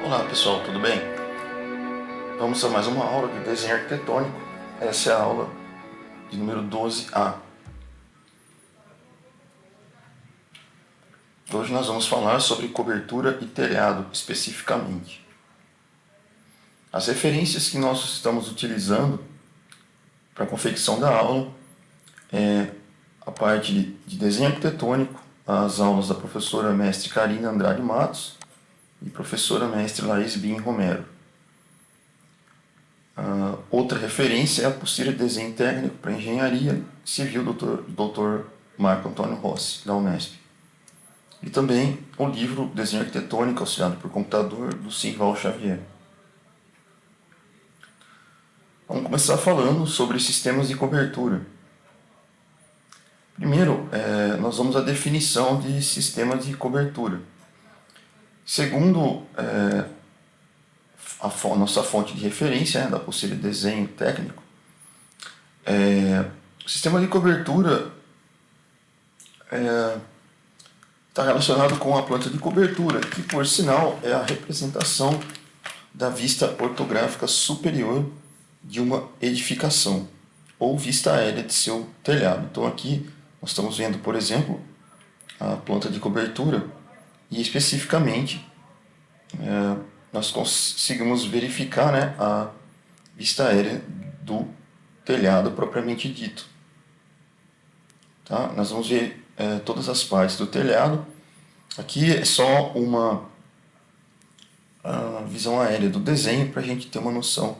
Olá pessoal, tudo bem? Vamos a mais uma aula de desenho arquitetônico. Essa é a aula de número 12A. Hoje nós vamos falar sobre cobertura e telhado especificamente. As referências que nós estamos utilizando para a confecção da aula é a parte de desenho arquitetônico, as aulas da professora mestre Karina Andrade Matos e professora mestre Laís Bin Romero. Outra referência é a apostila de desenho técnico para engenharia civil do Dr. Marco Antônio Rossi, da Unesp. E também o livro Desenho Arquitetônico auxiliado por computador, do Simval Xavier. Vamos começar falando sobre sistemas de cobertura. Primeiro, nós vamos à definição de sistemas de cobertura. Segundo a nossa fonte de referência, da apostila de desenho técnico, o sistema de cobertura está relacionado com a planta de cobertura, que por sinal é a representação da vista ortográfica superior de uma edificação, ou vista aérea de seu telhado. Então aqui nós estamos vendo, por exemplo, a planta de cobertura e especificamente nós conseguimos verificar, a vista aérea do telhado propriamente dito. Tá? Nós vamos ver todas as partes do telhado. Aqui é só uma visão aérea do desenho para a gente ter uma noção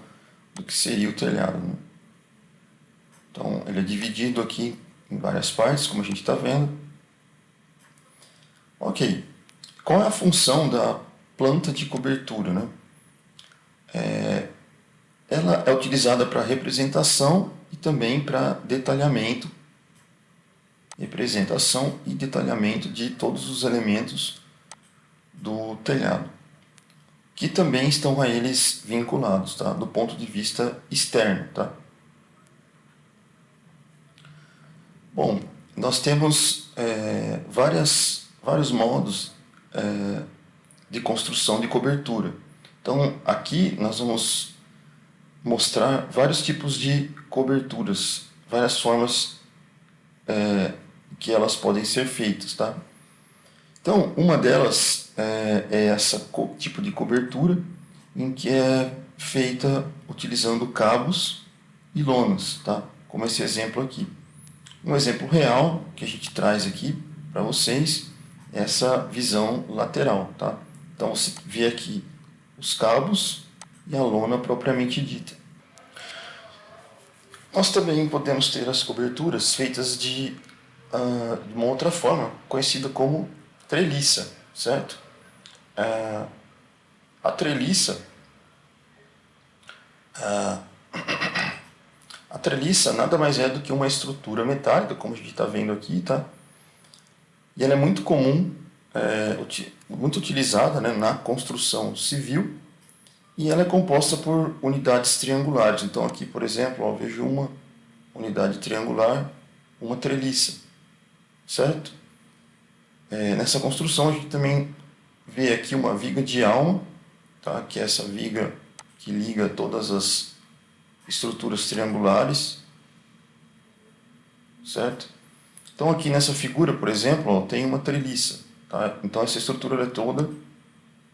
do que seria o telhado. Né? Então, ele é dividido aqui em várias partes, como a gente está vendo. Ok. Qual é a função da planta de cobertura? Né? Ela é utilizada para representação e também para detalhamento. Representação e detalhamento de todos os elementos do telhado, que também estão a eles vinculados, tá? Do ponto de vista externo. Tá? Bom, nós temos vários modos de construção de cobertura. Então, aqui nós vamos mostrar vários tipos de coberturas, várias formas que elas podem ser feitas. Tá? Então, uma delas é essa tipo de cobertura, em que é feita utilizando cabos e lonas, tá? Como esse exemplo aqui. Um exemplo real que a gente traz aqui para vocês é essa visão lateral. Tá? Então, você vê aqui os cabos e a lona propriamente dita. Nós também podemos ter as coberturas feitas de uma outra forma, conhecida como treliça, certo? A treliça, nada mais é do que uma estrutura metálica, como a gente está vendo aqui, tá? E ela é muito comum, muito utilizada, né, na construção civil, e ela é composta por unidades triangulares. Então aqui, por exemplo, eu vejo uma unidade triangular, uma treliça, certo? Nessa construção a gente também vê aqui uma viga de alma, tá? Que é essa viga que liga todas as estruturas triangulares, certo? Então aqui nessa figura, por exemplo, tem uma treliça, tá? Então essa estrutura é toda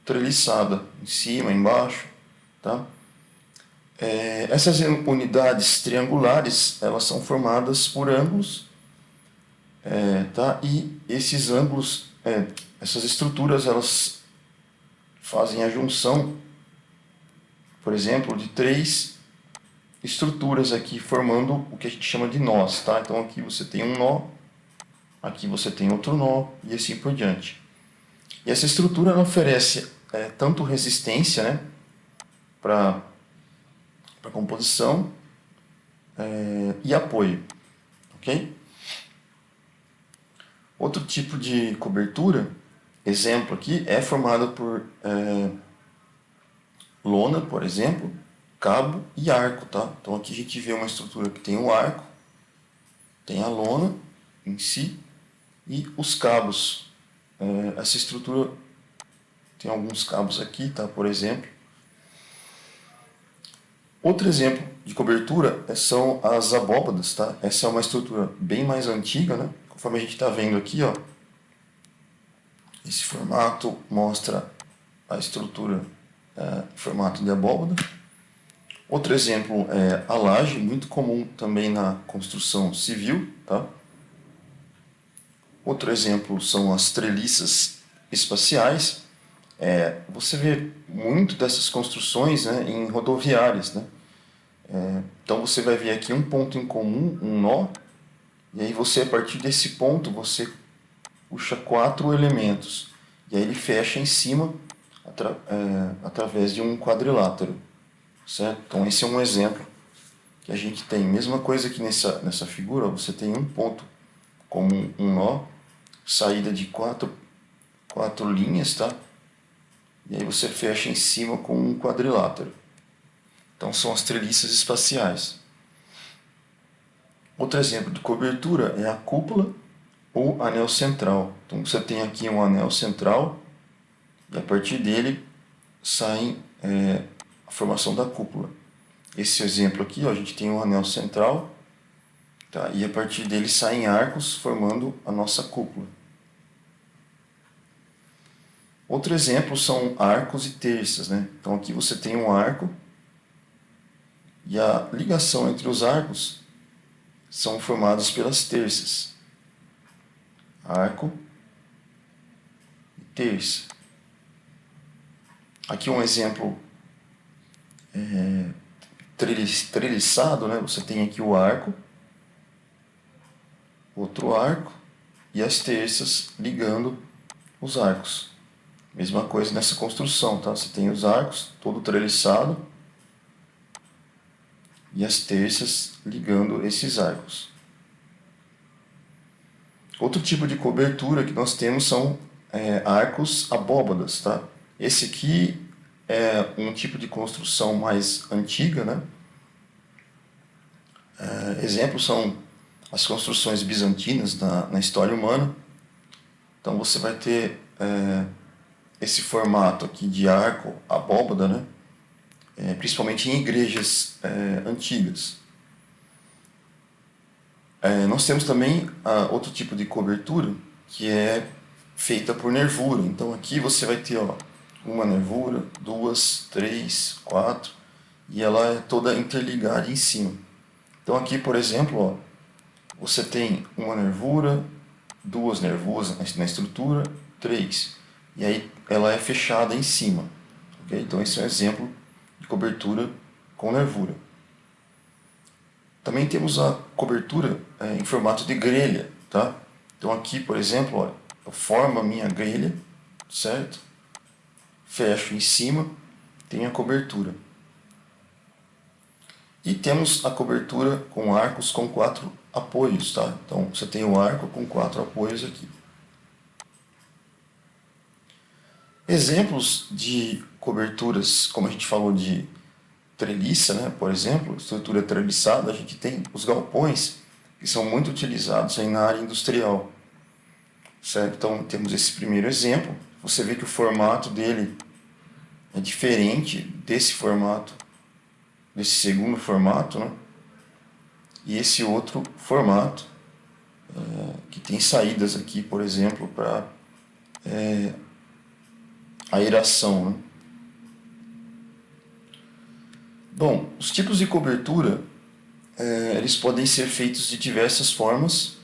treliçada, em cima, embaixo, tá? Essas unidades triangulares, elas são formadas por ângulos, tá? E esses ângulos, essas estruturas, elas fazem a junção, por exemplo, de três estruturas aqui, formando o que a gente chama de nós. Tá? Então aqui você tem um nó, aqui você tem outro nó, e assim por diante. E essa estrutura ela oferece tanto resistência, né, para a composição e apoio. Okay? Outro tipo de cobertura, exemplo aqui, é formado por lona, por exemplo, cabo e arco. Tá? Então aqui a gente vê uma estrutura que tem o arco, tem a lona em si e os cabos. Essa estrutura tem alguns cabos aqui, tá? Por exemplo. Outro exemplo de cobertura são as abóbadas, tá? Essa é uma estrutura bem mais antiga, né? Conforme a gente está vendo aqui, ó, esse formato mostra a estrutura em formato de abóbada. Outro exemplo é a laje, muito comum também na construção civil, tá? Outro exemplo são as treliças espaciais. Você vê muito dessas construções, né, em rodoviárias, né? Então você vai ver aqui um ponto em comum, um nó, e aí você, a partir desse ponto, você puxa 4 elementos, e aí ele fecha em cima através de um quadrilátero, certo? Então esse é um exemplo que a gente tem. Mesma coisa que nessa figura, você tem um ponto como um nó, saída de quatro linhas, tá? E aí você fecha em cima com um quadrilátero. Então são as treliças espaciais. Outro exemplo de cobertura é a cúpula ou anel central. Então você tem aqui um anel central e a partir dele sai a formação da cúpula. Esse exemplo aqui, ó, a gente tem um anel central, tá? E a partir dele saem arcos formando a nossa cúpula. Outro exemplo são arcos e terças, né? Então aqui você tem um arco e a ligação entre os arcos são formadas pelas terças. Arco e terça. Aqui um exemplo treliçado, né? Você tem aqui o arco, outro arco e as terças ligando os arcos. Mesma coisa nessa construção, tá? Você tem os arcos todo treliçado e as terças ligando esses arcos. Outro tipo de cobertura que nós temos são arcos abóbadas, tá? Esse aqui é um tipo de construção mais antiga, né? Exemplos são as construções bizantinas na história humana. Então você vai ter esse formato aqui de arco, abóbada, né? Principalmente em igrejas antigas. Nós temos também outro tipo de cobertura que é feita por nervura. Então aqui você vai ter uma nervura, 2, 3, 4 e ela é toda interligada em cima. Então aqui, por exemplo, você tem uma nervura, 2 nervuras na estrutura, 3. E aí ela é fechada em cima. Okay? Então esse é um exemplo de cobertura com nervura. Também temos a cobertura em formato de grelha, tá? Então aqui, por exemplo, olha, eu formo a minha grelha, certo? Fecho em cima, tenho a cobertura. E temos a cobertura com arcos com 4 apoios, tá? Então você tem o arco com 4 apoios aqui. Exemplos de coberturas, como a gente falou de treliça, né? Por exemplo, estrutura treliçada, a gente tem os galpões, que são muito utilizados aí na área industrial. Certo? Então temos esse primeiro exemplo, você vê que o formato dele é diferente desse formato, desse segundo formato, né? E esse outro formato, que tem saídas aqui, por exemplo, para aeração, né? Bom, os tipos de cobertura, eles podem ser feitos de diversas formas,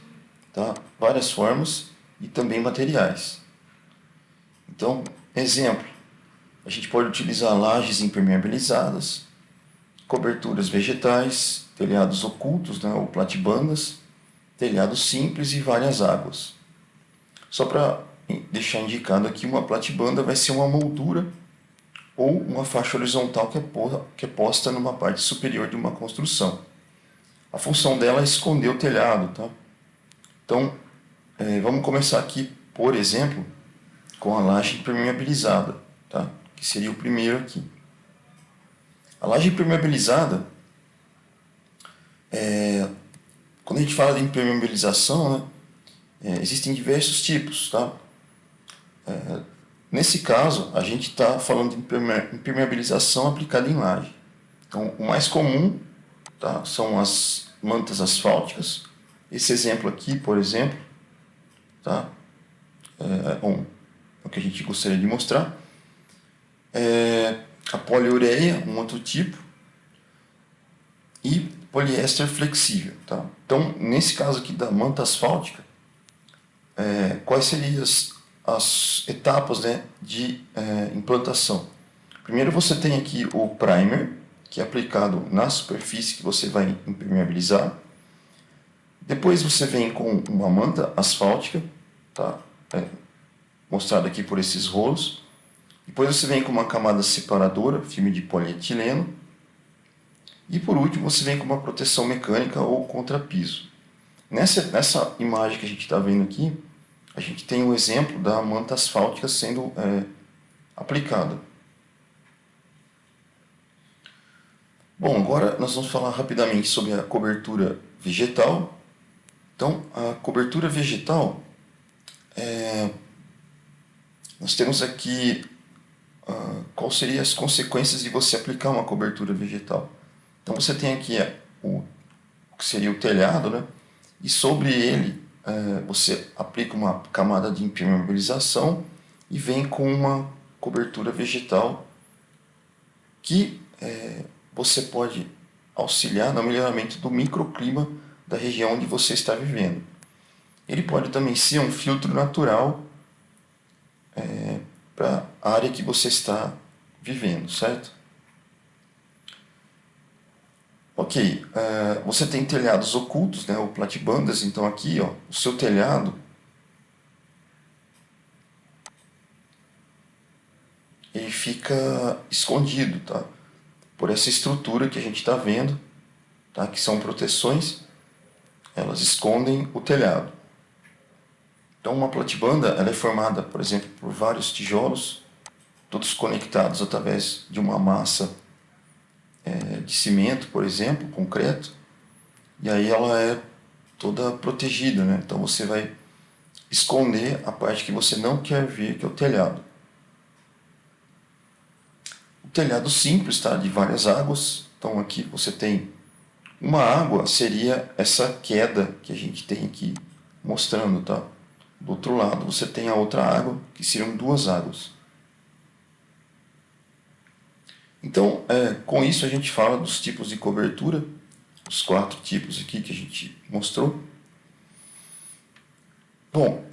tá? Várias formas e também materiais. Então, exemplo, a gente pode utilizar lajes impermeabilizadas, coberturas vegetais, telhados ocultos, né, ou platibandas, telhados simples e várias águas. Só para deixar indicado aqui, uma platibanda vai ser uma moldura ou uma faixa horizontal que é posta numa parte superior de uma construção. A função dela é esconder o telhado, tá? Então, vamos começar aqui, por exemplo, com a laje impermeabilizada, tá? Que seria o primeiro aqui. A laje impermeabilizada, quando a gente fala de impermeabilização, né, existem diversos tipos, tá? nesse caso, a gente está falando de impermeabilização aplicada em laje. Então, o mais comum, tá, são as mantas asfálticas. Esse exemplo aqui, por exemplo, tá, o que a gente gostaria de mostrar. A poliureia, um outro tipo, e poliéster flexível. Tá? Então, nesse caso aqui da manta asfáltica, quais seriam as etapas, né, de implantação? Primeiro você tem aqui o primer, que é aplicado na superfície que você vai impermeabilizar. Depois você vem com uma manta asfáltica, tá? Mostrado aqui por esses rolos. Depois você vem com uma camada separadora, filme de polietileno. E por último você vem com uma proteção mecânica ou contrapiso. Nessa imagem que a gente está vendo aqui, a gente tem um exemplo da manta asfáltica sendo aplicada. Bom, agora nós vamos falar rapidamente sobre a cobertura vegetal. Então, a cobertura vegetal, nós temos aqui quais seriam as consequências de você aplicar uma cobertura vegetal. Então, você tem aqui o que seria o telhado, né? E sobre ele você aplica uma camada de impermeabilização e vem com uma cobertura vegetal que você pode auxiliar no melhoramento do microclima da região onde você está vivendo. Ele pode também ser um filtro natural para a área que você está vivendo, certo? Ok, você tem telhados ocultos, né, ou platibandas, então aqui, ó, o seu telhado, ele fica escondido, tá? Por essa estrutura que a gente está vendo, tá? Que são proteções, elas escondem o telhado. Então uma platibanda ela é formada, por exemplo, por vários tijolos, todos conectados através de uma massa de cimento, por exemplo, concreto, e aí ela é toda protegida, né? Então você vai esconder a parte que você não quer ver, que é o telhado. O telhado simples, tá? De várias águas. Então aqui você tem uma água, seria essa queda que a gente tem aqui mostrando, tá? Do outro lado você tem a outra água, que seriam duas águas. Então, com isso a gente fala dos tipos de cobertura, os 4 tipos aqui que a gente mostrou. Bom,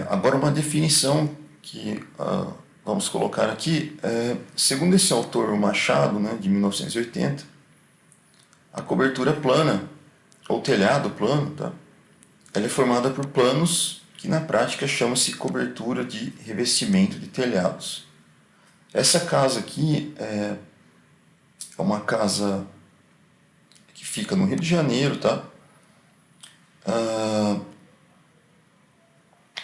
agora uma definição que vamos colocar aqui. Segundo esse autor, o Machado, né, de 1980, a cobertura plana, ou telhado plano, tá? Ela é formada por planos que na prática chama-se cobertura de revestimento de telhados. Essa casa aqui é uma casa que fica no Rio de Janeiro, tá?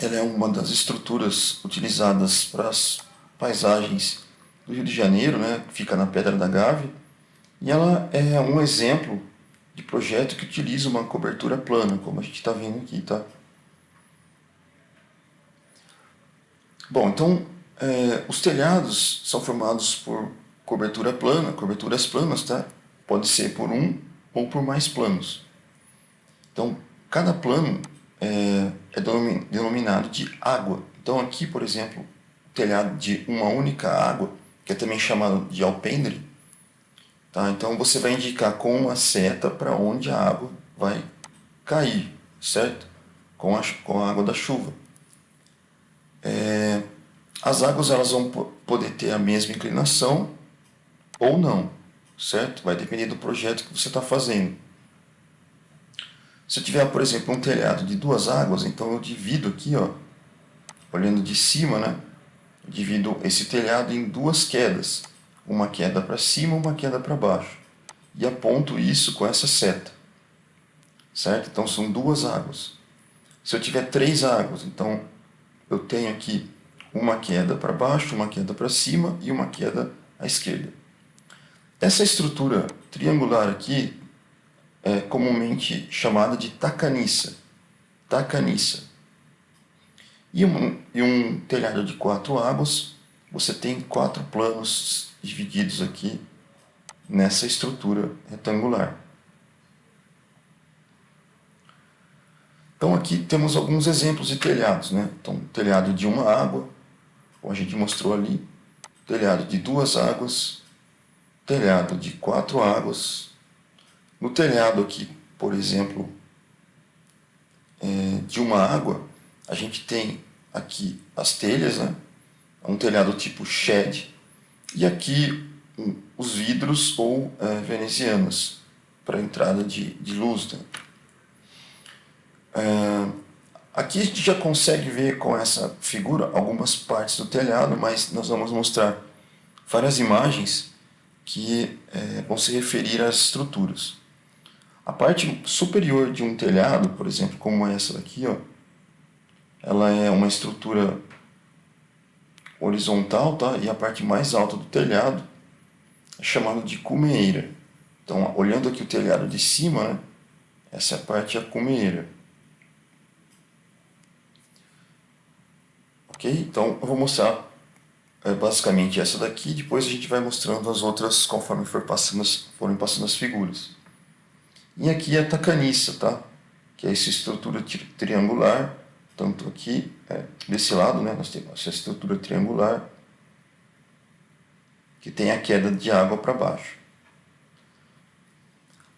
Ela é uma das estruturas utilizadas para as paisagens do Rio de Janeiro, né? Que fica na Pedra da Gávea. E ela é um exemplo de projeto que utiliza uma cobertura plana, como a gente está vendo aqui, tá? Bom, então, os telhados são formados por cobertura plana, coberturas planas, tá? Pode ser por um ou por mais planos. Então, cada plano é denominado de água. Então, aqui, por exemplo, o telhado de uma única água, que é também chamado de alpendre, tá? Então, você vai indicar com uma seta para onde a água vai cair, certo? Com a água da chuva. As águas elas vão poder ter a mesma inclinação ou não, certo? Vai depender do projeto que você está fazendo. Se eu tiver, por exemplo, um telhado de 2 águas, então eu divido aqui, ó, olhando de cima, né? Eu divido esse telhado em 2 quedas. Uma queda para cima, uma queda para baixo. E aponto isso com essa seta, certo? Então são 2 águas. Se eu tiver 3 águas, então eu tenho aqui uma queda para baixo, uma queda para cima e uma queda à esquerda. Essa estrutura triangular aqui é comumente chamada de tacaniça. Tacaniça. E um telhado de 4 águas, você tem 4 planos divididos aqui nessa estrutura retangular. Então aqui temos alguns exemplos de telhados, né? Então, telhado de uma água, como a gente mostrou ali, telhado de 2 águas, telhado de 4 águas. No telhado aqui, por exemplo, de uma água, a gente tem aqui as telhas, né? Um telhado tipo shed, e aqui os vidros ou venezianas para entrada de luz, né? Aqui a gente já consegue ver com essa figura algumas partes do telhado, mas nós vamos mostrar várias imagens que vão se referir às estruturas. A parte superior de um telhado, por exemplo, como essa daqui, ó, ela é uma estrutura horizontal, tá? E a parte mais alta do telhado é chamada de cumeira. Então, olhando aqui o telhado de cima, né, essa parte é a cumeira. Ok? Então, eu vou mostrar basicamente essa daqui, depois a gente vai mostrando as outras conforme forem passando as figuras. E aqui é a tacaniça, tá? Que é essa estrutura triangular, tanto aqui, desse lado, né, nós temos essa estrutura triangular, que tem a queda de água para baixo.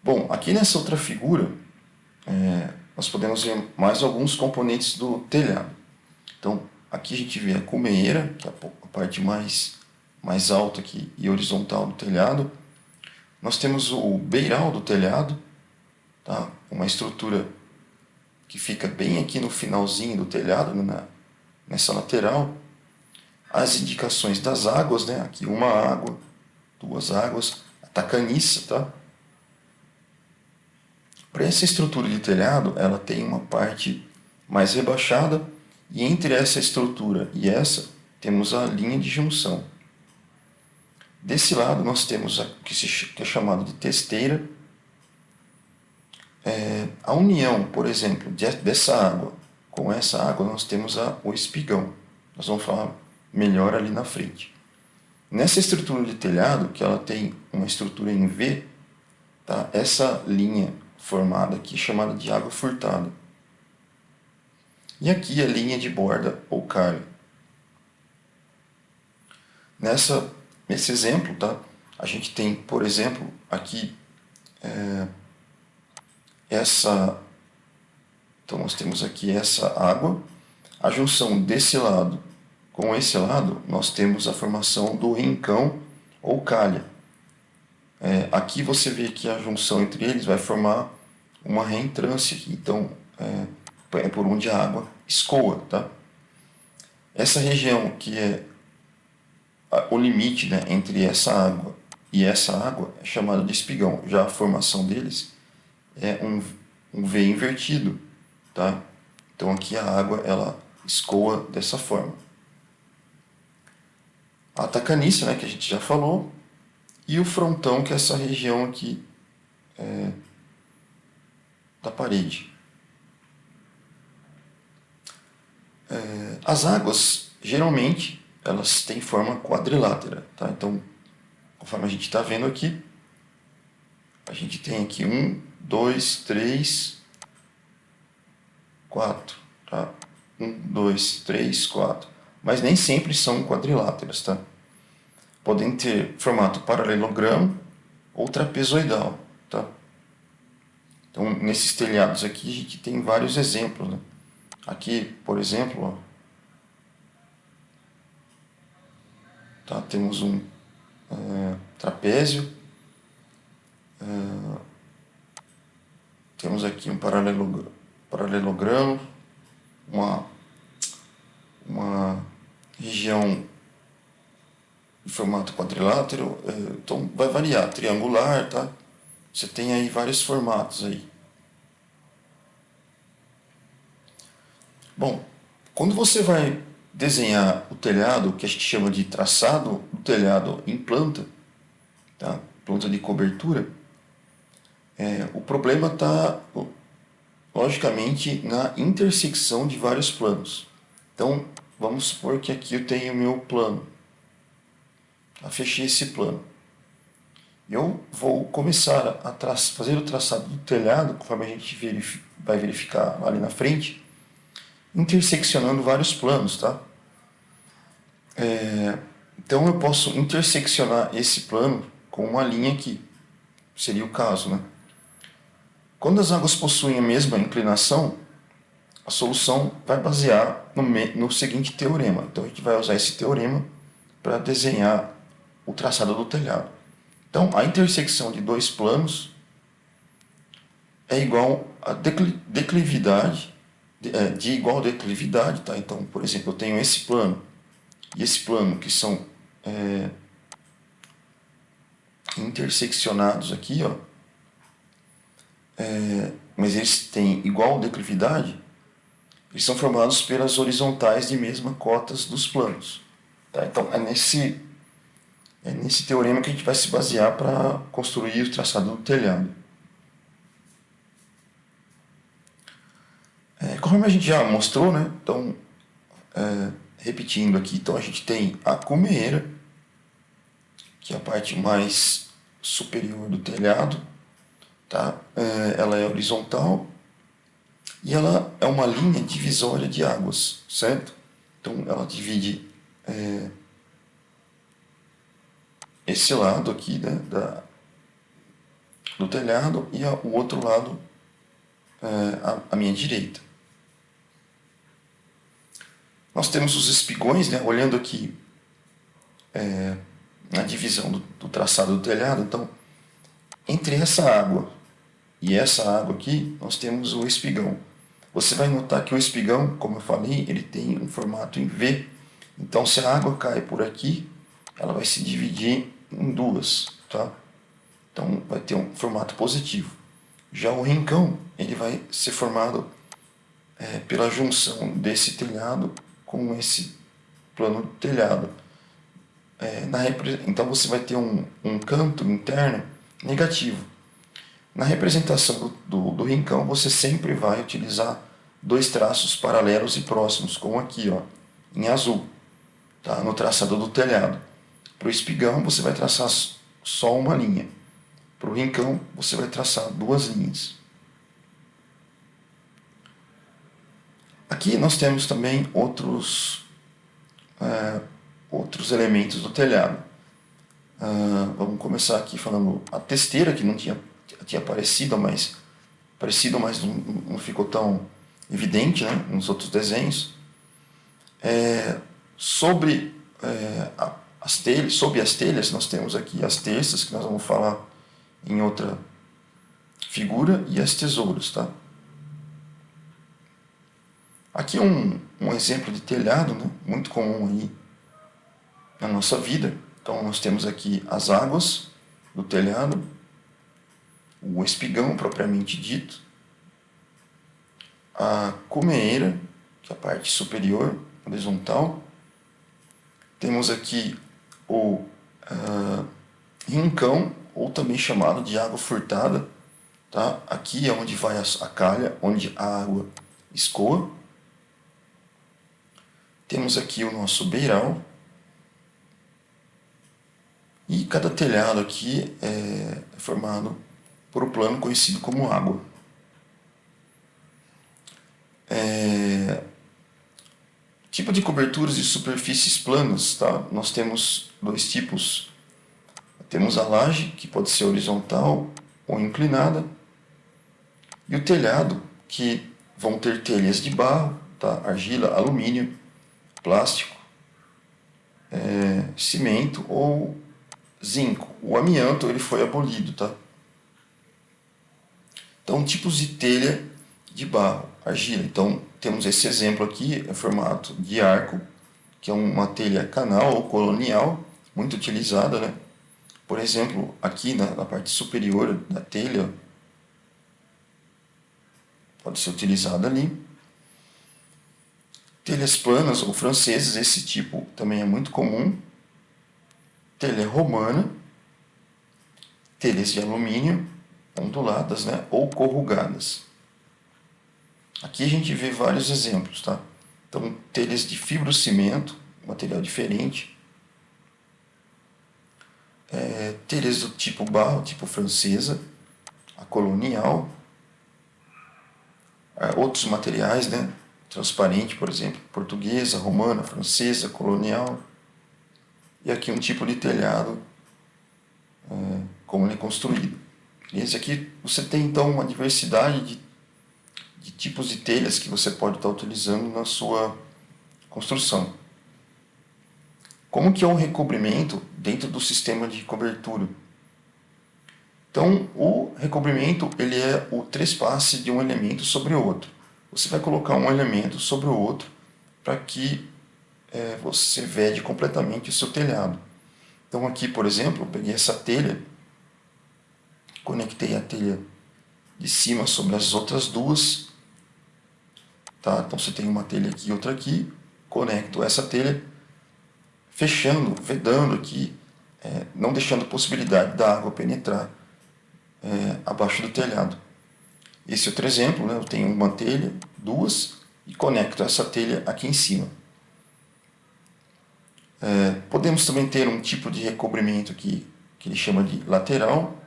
Bom, aqui nessa outra figura, nós podemos ver mais alguns componentes do telhado. Então, aqui a gente vê a cumeira, que é a parte mais alta aqui e horizontal do telhado. Nós temos o beiral do telhado, tá? Uma estrutura que fica bem aqui no finalzinho do telhado, nessa lateral. As indicações das águas, né? Aqui uma água, 2 águas, a tacaniça, tá? Para essa estrutura de telhado, ela tem uma parte mais rebaixada, e entre essa estrutura e essa, temos a linha de junção. Desse lado, nós temos o que é chamado de testeira. A união, por exemplo, dessa água com essa água, nós temos o espigão. Nós vamos falar melhor ali na frente. Nessa estrutura de telhado, que ela tem uma estrutura em V, tá? Essa linha formada aqui, chamada de água furtada. E aqui a linha de borda ou calha. Nesse exemplo, tá? A gente tem, por exemplo, aqui então nós temos aqui essa água. A junção desse lado com esse lado, nós temos a formação do rincão ou calha. Aqui você vê que a junção entre eles vai formar uma reentrância, então é por onde a água escoa, tá? Essa região que é o limite, né, entre essa água e essa água é chamada de espigão. Já a formação deles é um V invertido, tá? Então aqui a água ela escoa dessa forma. A tacaniça, né, que a gente já falou, e o frontão, que é essa região aqui da parede. As águas, geralmente, elas têm forma quadrilátera, tá? Então, conforme a gente está vendo aqui, a gente tem aqui 1, 2, 3, 4, tá? 1, 2, 3, 4. Mas nem sempre são quadriláteras, tá? Podem ter formato paralelogramo ou trapezoidal, tá? Então, nesses telhados aqui, a gente tem vários exemplos, né? Aqui, por exemplo, ó, tá? Temos um trapézio, temos aqui um paralelogramo, uma região em formato quadrilátero, então vai variar, triangular, tá? Você tem aí vários formatos aí. Bom, quando você vai desenhar o telhado, que a gente chama de traçado do telhado em planta, tá? Planta de cobertura, o problema está, logicamente, na intersecção de vários planos. Então, vamos supor que aqui eu tenho o meu plano. Fechei esse plano. Eu vou começar a fazer o traçado do telhado, conforme a gente vai verificar ali na frente, interseccionando vários planos, tá? Então eu posso interseccionar esse plano com uma linha aqui, seria o caso, né? Quando as águas possuem a mesma inclinação, a solução vai basear no seguinte teorema. Então a gente vai usar esse teorema para desenhar o traçado do telhado. Então a intersecção de dois planos é igual a declividade, de igual declividade, tá? Então, por exemplo, eu tenho esse plano e esse plano que são interseccionados aqui, ó, mas eles têm igual declividade, eles são formados pelas horizontais de mesma cotas dos planos. Tá? Então, é nesse teorema que a gente vai se basear para construir o traçado do telhado. Como a gente já mostrou, né? Então, repetindo aqui, então a gente tem a cumeira, que é a parte mais superior do telhado, tá? Ela é horizontal e ela é uma linha divisória de águas, certo? Então ela divide esse lado aqui, né, do telhado e o outro lado à minha direita. Nós temos os espigões, né, olhando aqui na divisão do traçado do telhado. Então, entre essa água e essa água aqui, nós temos o espigão. Você vai notar que o espigão, como eu falei, ele tem um formato em V. Então, se a água cai por aqui, ela vai se dividir em duas, tá? Então, vai ter um formato positivo. Já o rincão, ele vai ser formado pela junção desse telhado com esse plano do telhado. Então, você vai ter um canto interno negativo. Na representação do rincão, você sempre vai utilizar dois traços paralelos e próximos, como aqui, ó, em azul, tá? No traçado do telhado. Para o espigão, você vai traçar só uma linha. Para o rincão, você vai traçar duas linhas. Aqui nós temos também outros elementos do telhado. Vamos começar aqui falando a testeira, que não tinha aparecido, mas não ficou tão evidente, né, nos outros desenhos. Sobre as telhas, nós temos aqui as terças, que nós vamos falar em outra figura, e as tesouras, tá? Aqui um exemplo de telhado, né, muito comum aí na nossa vida. Então nós temos aqui as águas do telhado, o espigão propriamente dito, a cumeira, que é a parte superior, horizontal. Temos aqui o rincão, ou também chamado de água furtada. Tá? Aqui é onde vai a calha, onde a água escoa. Temos aqui o nosso beiral. E cada telhado aqui é formado por um plano conhecido como água. Tipo de coberturas de superfícies planas, tá? Nós temos dois tipos. Temos a laje, que pode ser horizontal ou inclinada, e o telhado, que vão ter telhas de barro, tá? Argila, alumínio, plástico, cimento ou zinco. O amianto ele foi abolido, tá? Então, tipos de telha de barro, argila. Então, temos esse exemplo aqui, em formato de arco, que é uma telha canal ou colonial, muito utilizada, né? Por exemplo, aqui na parte superior da telha, pode ser utilizada ali. Telhas planas ou francesas, esse tipo também é muito comum. Telha romana, telhas de alumínio, onduladas, né? Ou corrugadas. Aqui a gente vê vários exemplos, tá? Então, telhas de fibrocimento, material diferente. Telhas do tipo barro, tipo francesa, a colonial. Outros materiais, né? Transparente, por exemplo, portuguesa, romana, francesa, colonial. E aqui um tipo de telhado, como ele é construído. Esse aqui você tem então uma diversidade de tipos de telhas que você pode estar utilizando na sua construção. Como que é um recobrimento dentro do sistema de cobertura? Então, o recobrimento ele é o trespasse de um elemento sobre o outro. Você vai colocar um elemento sobre o outro para que você vede completamente o seu telhado. Então aqui, por exemplo, eu peguei essa telha, conectei a telha de cima sobre as outras duas. Tá? Então você tem uma telha aqui e outra aqui, conecto essa telha, fechando, vedando aqui, não deixando possibilidade da água penetrar abaixo do telhado. Esse outro exemplo, né, eu tenho uma telha, duas, e conecto essa telha aqui em cima. Podemos também ter um tipo de recobrimento aqui, que ele chama de lateral.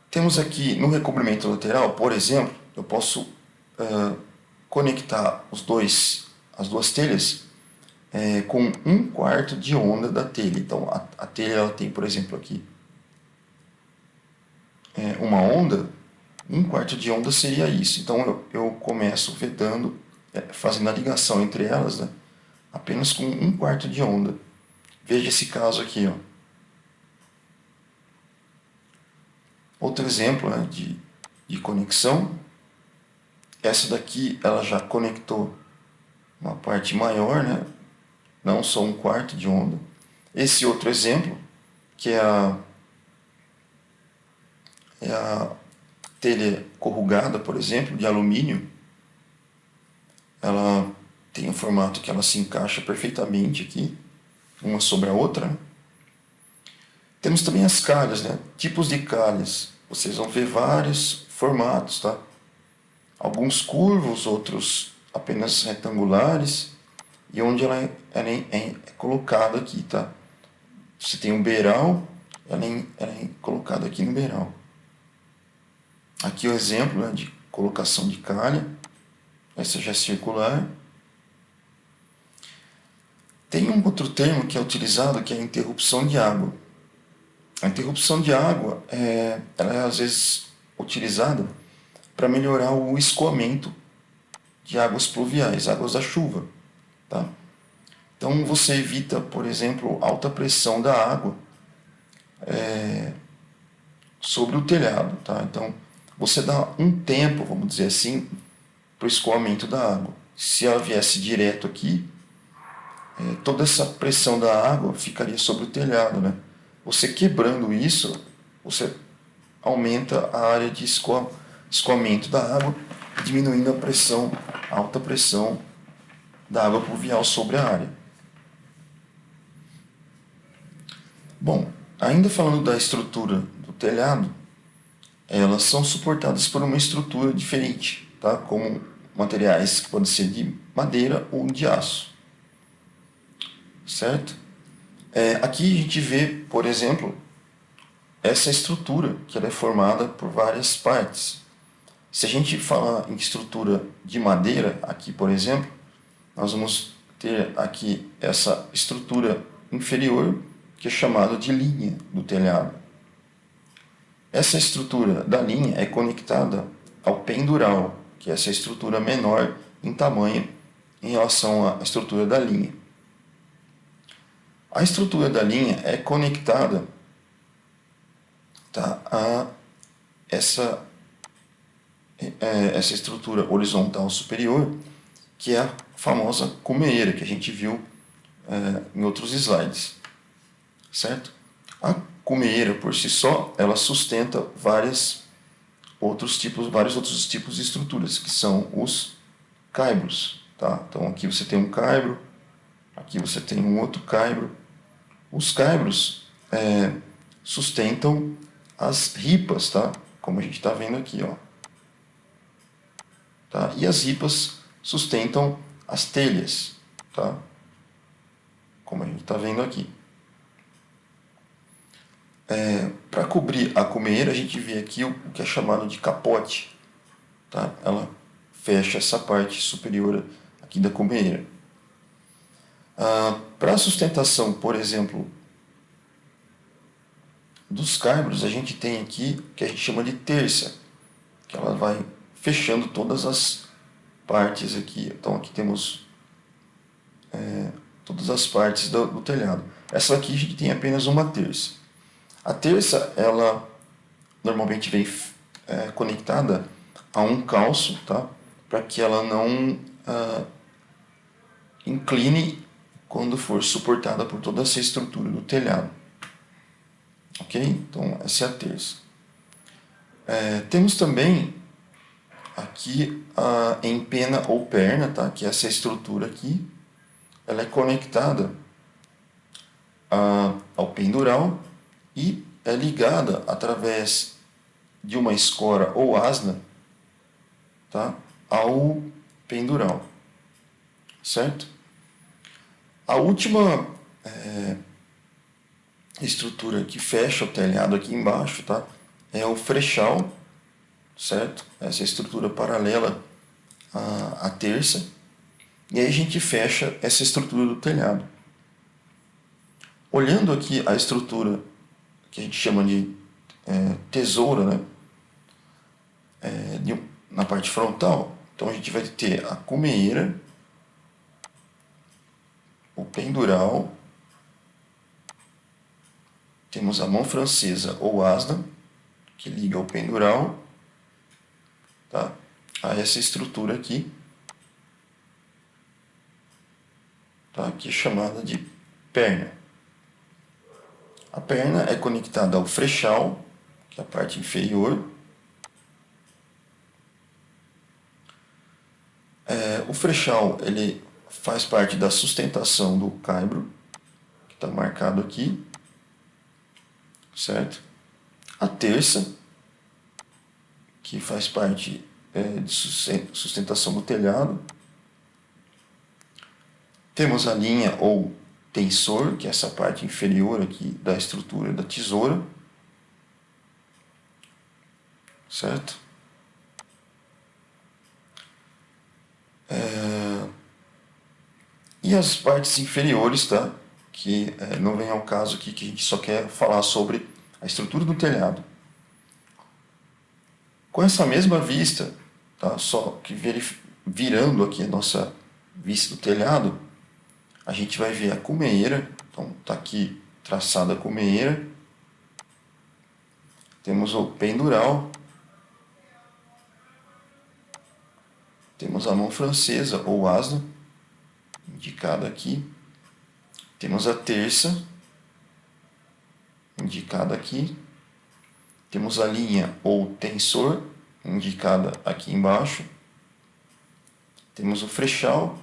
Temos aqui no recobrimento lateral, por exemplo, eu posso conectar as duas telhas com 1/4 de onda da telha. Então a telha ela tem, por exemplo, aqui uma onda, 1/4 de onda seria isso. Então eu começo vedando, fazendo a ligação entre elas, né, apenas com 1/4 de onda. Veja esse caso aqui, ó. Outro exemplo, né, de conexão. Essa daqui ela já conectou uma parte maior, né, não só 1/4 de onda. Esse outro exemplo, que é a telha corrugada, por exemplo, de alumínio, ela tem um formato que ela se encaixa perfeitamente aqui, uma sobre a outra. Temos também as calhas, né? Tipos de calhas. Vocês vão ver vários formatos, tá? Alguns curvos, outros apenas retangulares, e onde ela é colocada aqui, tá? Você tem um beiral, ela é colocada aqui no beiral. Aqui o exemplo, né, de colocação de calha. Essa já é circular. Tem um outro termo que é utilizado, que é a interrupção de água. A interrupção de água ela é às vezes utilizada para melhorar o escoamento de águas pluviais, águas da chuva. Tá? Então você evita, por exemplo, alta pressão da água sobre o telhado. Tá? Então você dá um tempo, vamos dizer assim, para o escoamento da água. Se ela viesse direto aqui, toda essa pressão da água ficaria sobre o telhado. Né? Você quebrando isso, você aumenta a área de escoamento da água, diminuindo a pressão, a alta pressão da água pluvial sobre a área. Bom, ainda falando da estrutura do telhado, elas são suportadas por uma estrutura diferente, tá? Como materiais que podem ser de madeira ou de aço, certo? Aqui a gente vê, por exemplo, essa estrutura, que ela é formada por várias partes. Se a gente falar em estrutura de madeira, aqui por exemplo, nós vamos ter aqui essa estrutura inferior, que é chamada de linha do telhado. Essa estrutura da linha é conectada ao pendural, que é essa estrutura menor em tamanho em relação à estrutura da linha. A estrutura da linha é conectada, tá, a essa estrutura horizontal superior, que é a famosa cumeira, que a gente viu em outros slides, certo? A cumeira, por si só, ela sustenta vários outros tipos de estruturas, que são os caibros, tá? Então aqui você tem um caibro, aqui você tem um outro caibro. Os caibros sustentam as ripas, tá? Como a gente está vendo aqui, ó. tá? E as ripas sustentam as telhas, tá? Como a gente está vendo aqui. Para cobrir a cumeira, a gente vê aqui o que é chamado de capote, tá? Ela fecha essa parte superior aqui da cumeira. Para a sustentação, por exemplo, dos caibros, a gente tem aqui o que a gente chama de terça, que ela vai fechando todas as partes aqui. Então aqui temos todas as partes do telhado. Essa aqui a gente tem apenas uma terça. A terça, ela normalmente vem conectada a um calço, tá? Para que ela não incline quando for suportada por toda essa estrutura do telhado. Ok? Então essa é a terça. Temos também aqui a empena ou perna, tá? Que é essa estrutura aqui. Ela é conectada ao pendural e é ligada através de uma escora ou asna, tá? Ao pendural, certo? A última estrutura que fecha o telhado aqui embaixo, tá? É o frechal, certo? Essa estrutura paralela à terça. E aí a gente fecha essa estrutura do telhado. Olhando aqui a estrutura que a gente chama de tesoura, né? Na parte frontal, então a gente vai ter a cumeira, o pendural, temos a mão francesa ou asna, que liga o pendural, tá? A essa estrutura aqui, tá? Que é chamada de perna. A perna é conectada ao frechal, que é a parte inferior. O frechal ele faz parte da sustentação do caibro, que está marcado aqui, certo? A terça, que faz parte de sustentação do telhado. Temos a linha ou tensor, que é essa parte inferior aqui da estrutura da tesoura, certo? E as partes inferiores, tá? Que não vem ao caso aqui, que a gente só quer falar sobre a estrutura do telhado. Com essa mesma vista, tá? Só que virando aqui a nossa vista do telhado, a gente vai ver a cumeira. Então está aqui traçada a cumeira. Temos o pendural. Temos a mão francesa ou asna, indicada aqui. Temos a terça, indicada aqui. Temos a linha ou tensor, indicada aqui embaixo. Temos o frechal,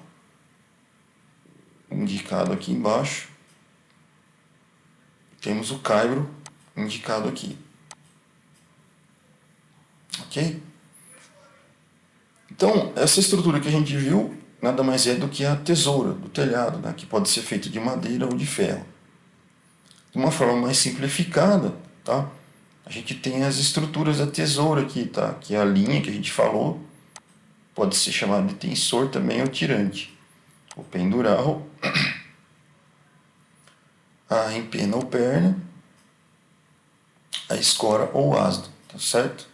indicado aqui embaixo. Temos o caibro, indicado aqui. Ok? Então, essa estrutura que a gente viu nada mais é do que a tesoura do telhado, né, que pode ser feita de madeira ou de ferro. De uma forma mais simplificada, tá? A gente tem as estruturas da tesoura aqui, tá? Que é a linha que a gente falou, pode ser chamado de tensor também ou tirante. O pendural, a empena ou perna, a escora ou asna, tá certo?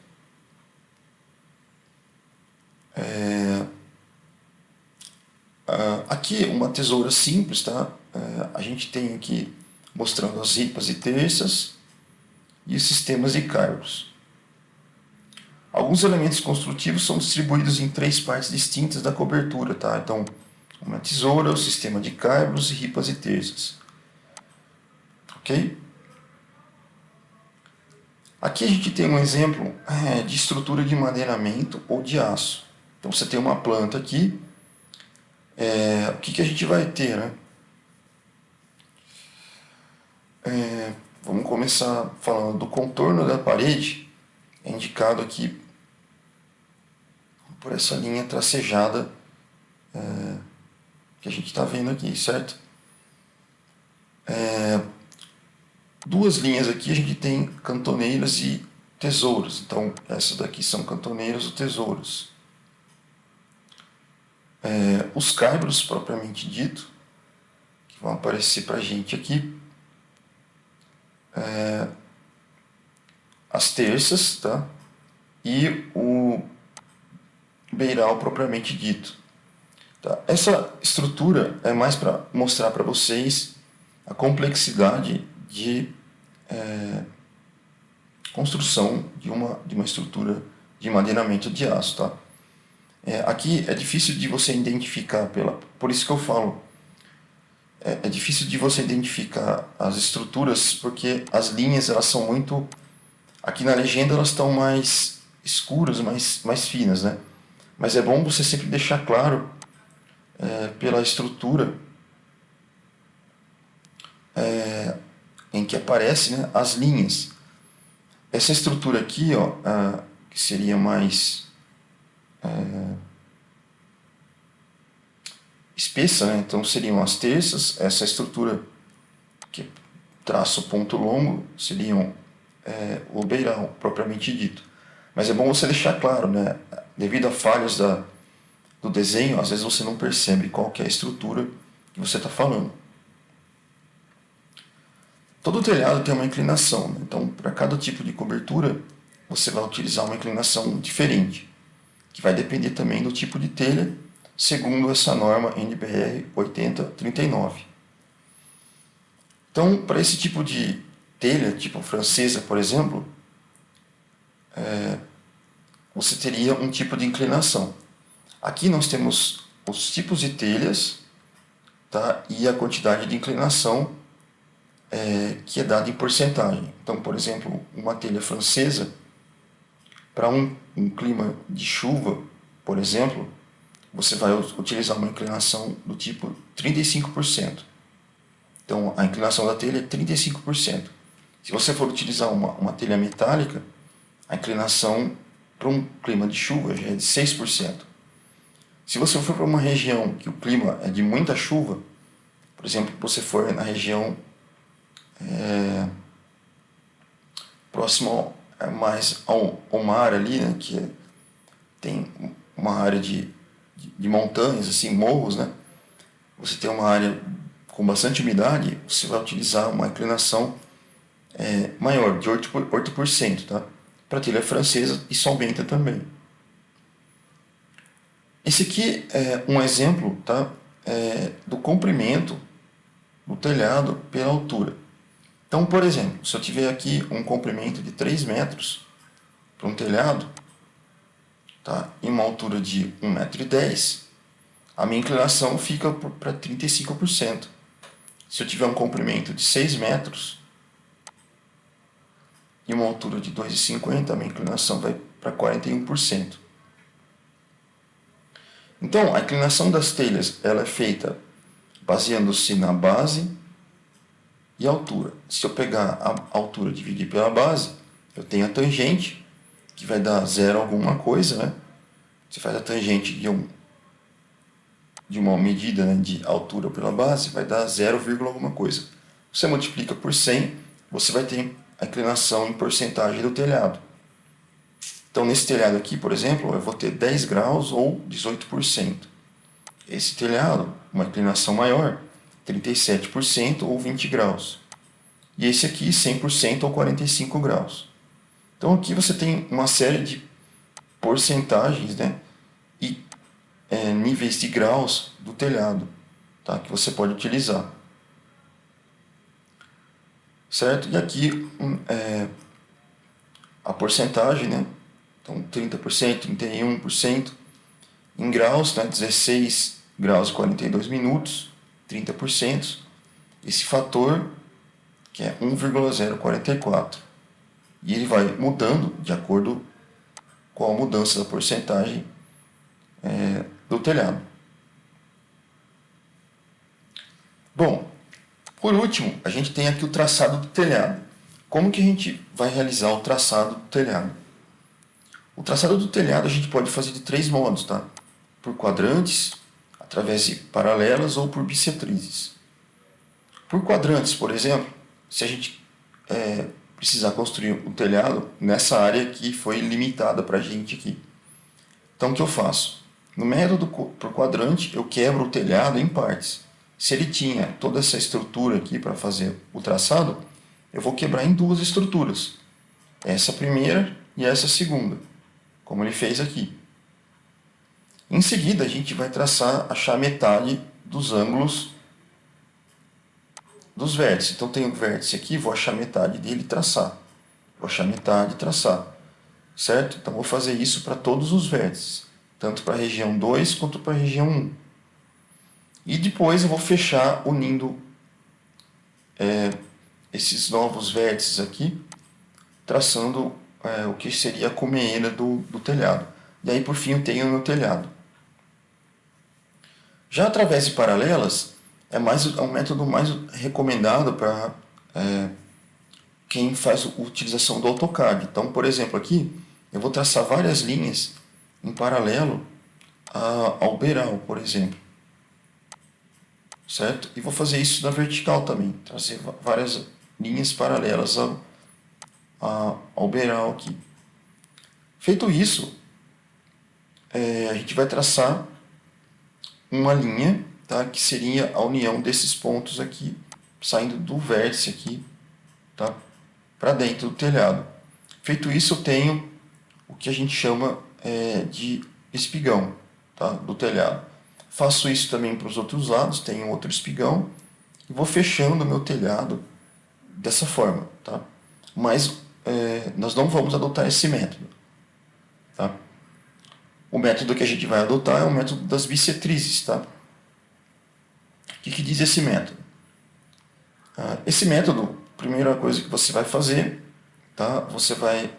Aqui uma tesoura simples, tá? A gente tem aqui mostrando as ripas e terças e os sistemas de caibros. Alguns elementos construtivos são distribuídos em 3 partes distintas da cobertura, tá? Então, uma tesoura, o sistema de caibros, ripas e terças. Ok? Aqui a gente tem um exemplo de estrutura de madeiramento ou de aço. Então você tem uma planta aqui. O que a gente vai ter, né? Vamos começar falando do contorno da parede, é indicado aqui por essa linha tracejada que a gente está vendo aqui, certo? Duas linhas aqui a gente tem cantoneiras e tesouros. Então, essas daqui são cantoneiras ou tesouros. Os caibros, propriamente dito, que vão aparecer para a gente aqui. As terças, tá? E o beiral propriamente dito. Tá? Essa estrutura é mais para mostrar para vocês a complexidade de construção de uma estrutura de madeiramento de aço. Tá? Aqui é difícil de você identificar, por isso que eu falo, é difícil de você identificar as estruturas, porque as linhas elas são muito... Aqui na legenda elas estão mais escuras, mais finas, né? Mas é bom você sempre deixar claro pela estrutura em que aparece, né, as linhas. Essa estrutura aqui, ó, que seria mais espessa, né? Então seriam as terças. Essa estrutura que traço ponto longo seriam o beiral propriamente dito. Mas é bom você deixar claro, né? Devido a falhas do desenho, às vezes você não percebe qual que é a estrutura que você está falando. Todo telhado tem uma inclinação, né? Então para cada tipo de cobertura você vai utilizar uma inclinação diferente, que vai depender também do tipo de telha, segundo essa norma NBR 8039. Então, para esse tipo de telha, tipo francesa, por exemplo, você teria um tipo de inclinação. Aqui nós temos os tipos de telhas, tá? E a quantidade de inclinação que é dada em porcentagem. Então, por exemplo, uma telha francesa, para um clima de chuva, por exemplo, você vai utilizar uma inclinação do tipo 35%. Então, a inclinação da telha é 35%. Se você for utilizar uma telha metálica, a inclinação para um clima de chuva já é de 6%. Se você for para uma região que o clima é de muita chuva, por exemplo, você for na região próximo mais ao mar ali, né, que tem uma área de montanhas, assim, morros, né? Você tem uma área com bastante umidade, você vai utilizar uma inclinação maior, de 8%, tá? Para telha francesa e solventa também. Esse aqui é um exemplo, tá? Do comprimento do telhado pela altura. Então, por exemplo, se eu tiver aqui um comprimento de 3 metros para um telhado, tá? Em uma altura de 1,10 m, a minha inclinação fica para 35%. Se eu tiver um comprimento de 6 metros e uma altura de 2,50 m, a minha inclinação vai para 41%. Então, a inclinação das telhas ela é feita baseando-se na base e altura. Se eu pegar a altura e dividir pela base, eu tenho a tangente, que vai dar 0 alguma coisa, né? Você faz a tangente de uma medida, né, de altura pela base, vai dar 0, alguma coisa. Você multiplica por 100, você vai ter a inclinação em porcentagem do telhado. Então, nesse telhado aqui, por exemplo, eu vou ter 10 graus ou 18%. Esse telhado, uma inclinação maior, 37% ou 20 graus. E esse aqui, 100% ou 45 graus. Então, aqui você tem uma série de porcentagens, né, e níveis de graus do telhado, tá, que você pode utilizar. Certo? E aqui a porcentagem, né? Então, 30%, 31%. Em graus, né? 16 graus e 42 minutos, 30%. Esse fator, que é 1,044. E ele vai mudando de acordo com a mudança da porcentagem do telhado. Bom, por último, a gente tem aqui o traçado do telhado. Como que a gente vai realizar o traçado do telhado? O traçado do telhado a gente pode fazer de 3 modos, tá? Por quadrantes, através de paralelas ou por bissetrizes. Por quadrantes, por exemplo, se a gente precisar construir um telhado nessa área que foi limitada para a gente aqui. Então o que eu faço? No método por quadrante, eu quebro o telhado em partes. Se ele tinha toda essa estrutura aqui para fazer o traçado, eu vou quebrar em 2 estruturas. Essa primeira e essa segunda, como ele fez aqui. Em seguida, a gente vai achar metade dos ângulos dos vértices. Então tem um vértice aqui, vou achar metade dele e traçar. Vou achar metade e traçar. Certo? Então vou fazer isso para todos os vértices, tanto para a região 2 quanto para a região 1. E depois eu vou fechar unindo esses novos vértices aqui, traçando o que seria a cumeira do telhado. E aí por fim eu tenho o meu telhado. Já através de paralelas, é um método mais recomendado para quem faz a utilização do AutoCAD. Então, por exemplo, aqui eu vou traçar várias linhas em paralelo ao beiral, por exemplo. Certo? E vou fazer isso na vertical também, trazer várias linhas paralelas ao beiral aqui. Feito isso, a gente vai traçar uma linha, tá, que seria a união desses pontos aqui, saindo do vértice aqui, tá, para dentro do telhado. Feito isso, eu tenho o que a gente chama de espigão, tá, do telhado. Faço isso também para os outros lados, tenho outro espigão, e vou fechando o meu telhado dessa forma. Tá? Mas nós não vamos adotar esse método. Tá? O método que a gente vai adotar é o método das bissetrizes. Tá? O que diz esse método? Esse método, a primeira coisa que você vai fazer, tá? Você vai,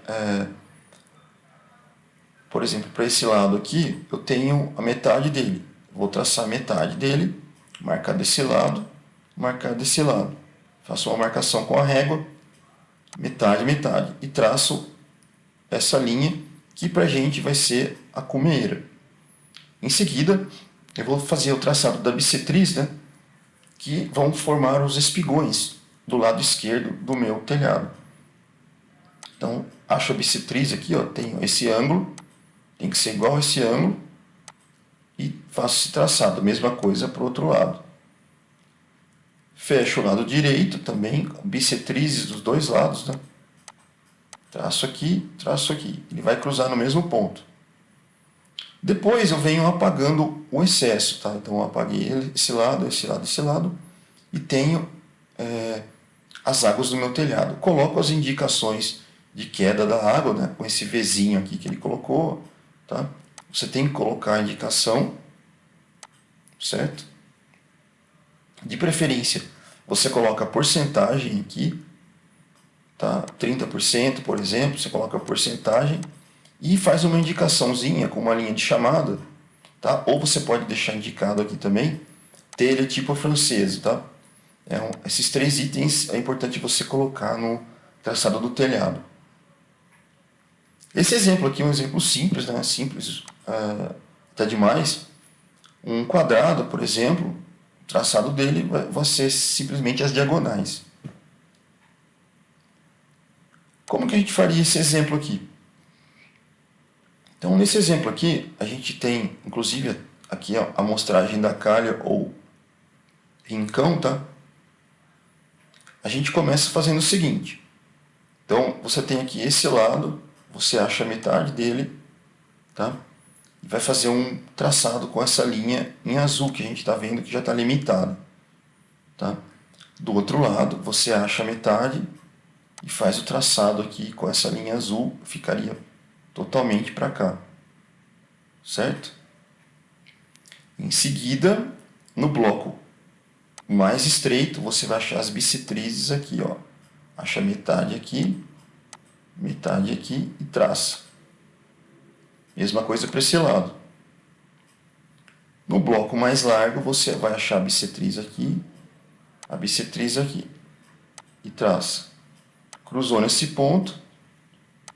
por exemplo, para esse lado aqui, eu tenho a metade dele. Vou traçar a metade dele, marcar desse lado, marcar desse lado. Faço uma marcação com a régua, metade, metade, e traço essa linha que para a gente vai ser a cumeira. Em seguida, eu vou fazer o traçado da bissetriz, né, que vão formar os espigões do lado esquerdo do meu telhado. Então, acho a bissetriz aqui, ó, tenho esse ângulo, tem que ser igual a esse ângulo, e faço esse traçado, mesma coisa para o outro lado. Fecho o lado direito também, bissetrizes dos dois lados, né? Traço aqui, ele vai cruzar no mesmo ponto. Depois eu venho apagando o excesso, tá? Então eu apaguei esse lado, esse lado, esse lado, e tenho as águas do meu telhado. Coloco as indicações de queda da água, né? Com esse Vzinho aqui que ele colocou, tá? Você tem que colocar a indicação, certo? De preferência, você coloca a porcentagem aqui, tá? 30%, por exemplo, você coloca a porcentagem e faz uma indicaçãozinha com uma linha de chamada, tá? Ou você pode deixar indicado aqui também, telha tipo francesa, tá? Esses 3 itens é importante você colocar no traçado do telhado. Esse exemplo aqui é um exemplo simples, né? Simples até demais. Um quadrado, por exemplo, o traçado dele vai ser simplesmente as diagonais. Como que a gente faria esse exemplo aqui? Então, nesse exemplo aqui, a gente tem, inclusive, aqui a amostragem da calha ou rincão, tá? A gente começa fazendo o seguinte. Então, você tem aqui esse lado, você acha a metade dele, tá? E vai fazer um traçado com essa linha em azul, que a gente está vendo que já está limitada, tá? Do outro lado, você acha a metade e faz o traçado aqui com essa linha azul, ficaria totalmente para cá, certo? Em seguida, no bloco mais estreito, você vai achar as bissetrizes aqui, ó. Acha metade aqui e traça. Mesma coisa para esse lado. No bloco mais largo, você vai achar a bissetriz aqui e traça. Cruzou nesse ponto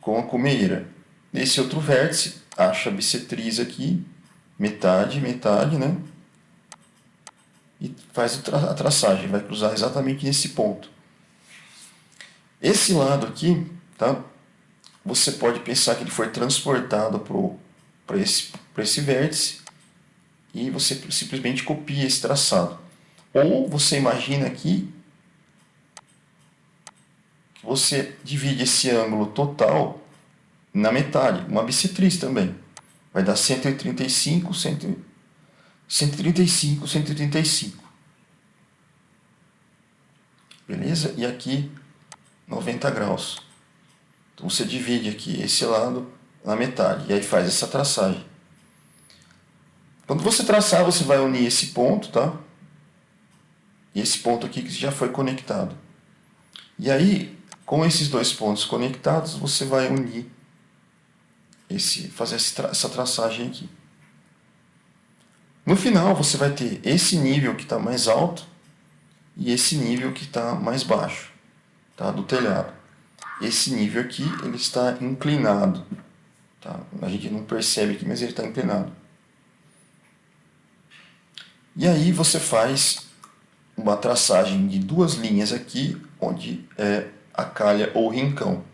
com a cumeira. nesse outro vértice, acha a bissetriz aqui, metade, metade, né? E faz a traçagem, vai cruzar exatamente nesse ponto. Esse lado aqui, tá? Você pode pensar que ele foi transportado para esse vértice e você simplesmente copia esse traçado. Ou você imagina aqui que você divide esse ângulo total na metade, uma bissetriz também. Vai dar 135, 135, 135. Beleza? E aqui 90 graus. Então você divide aqui esse lado na metade e aí faz essa traçagem. Quando você traçar, você vai unir esse ponto, tá? E esse ponto aqui que já foi conectado. E aí, com esses dois pontos conectados, você vai unir, fazer essa traçagem aqui. No final, você vai ter esse nível que está mais alto e esse nível que está mais baixo, tá? Do telhado. Esse nível aqui, ele está inclinado. Tá? A gente não percebe aqui, mas ele está inclinado. E aí você faz uma traçagem de duas linhas aqui, onde é a calha ou rincão.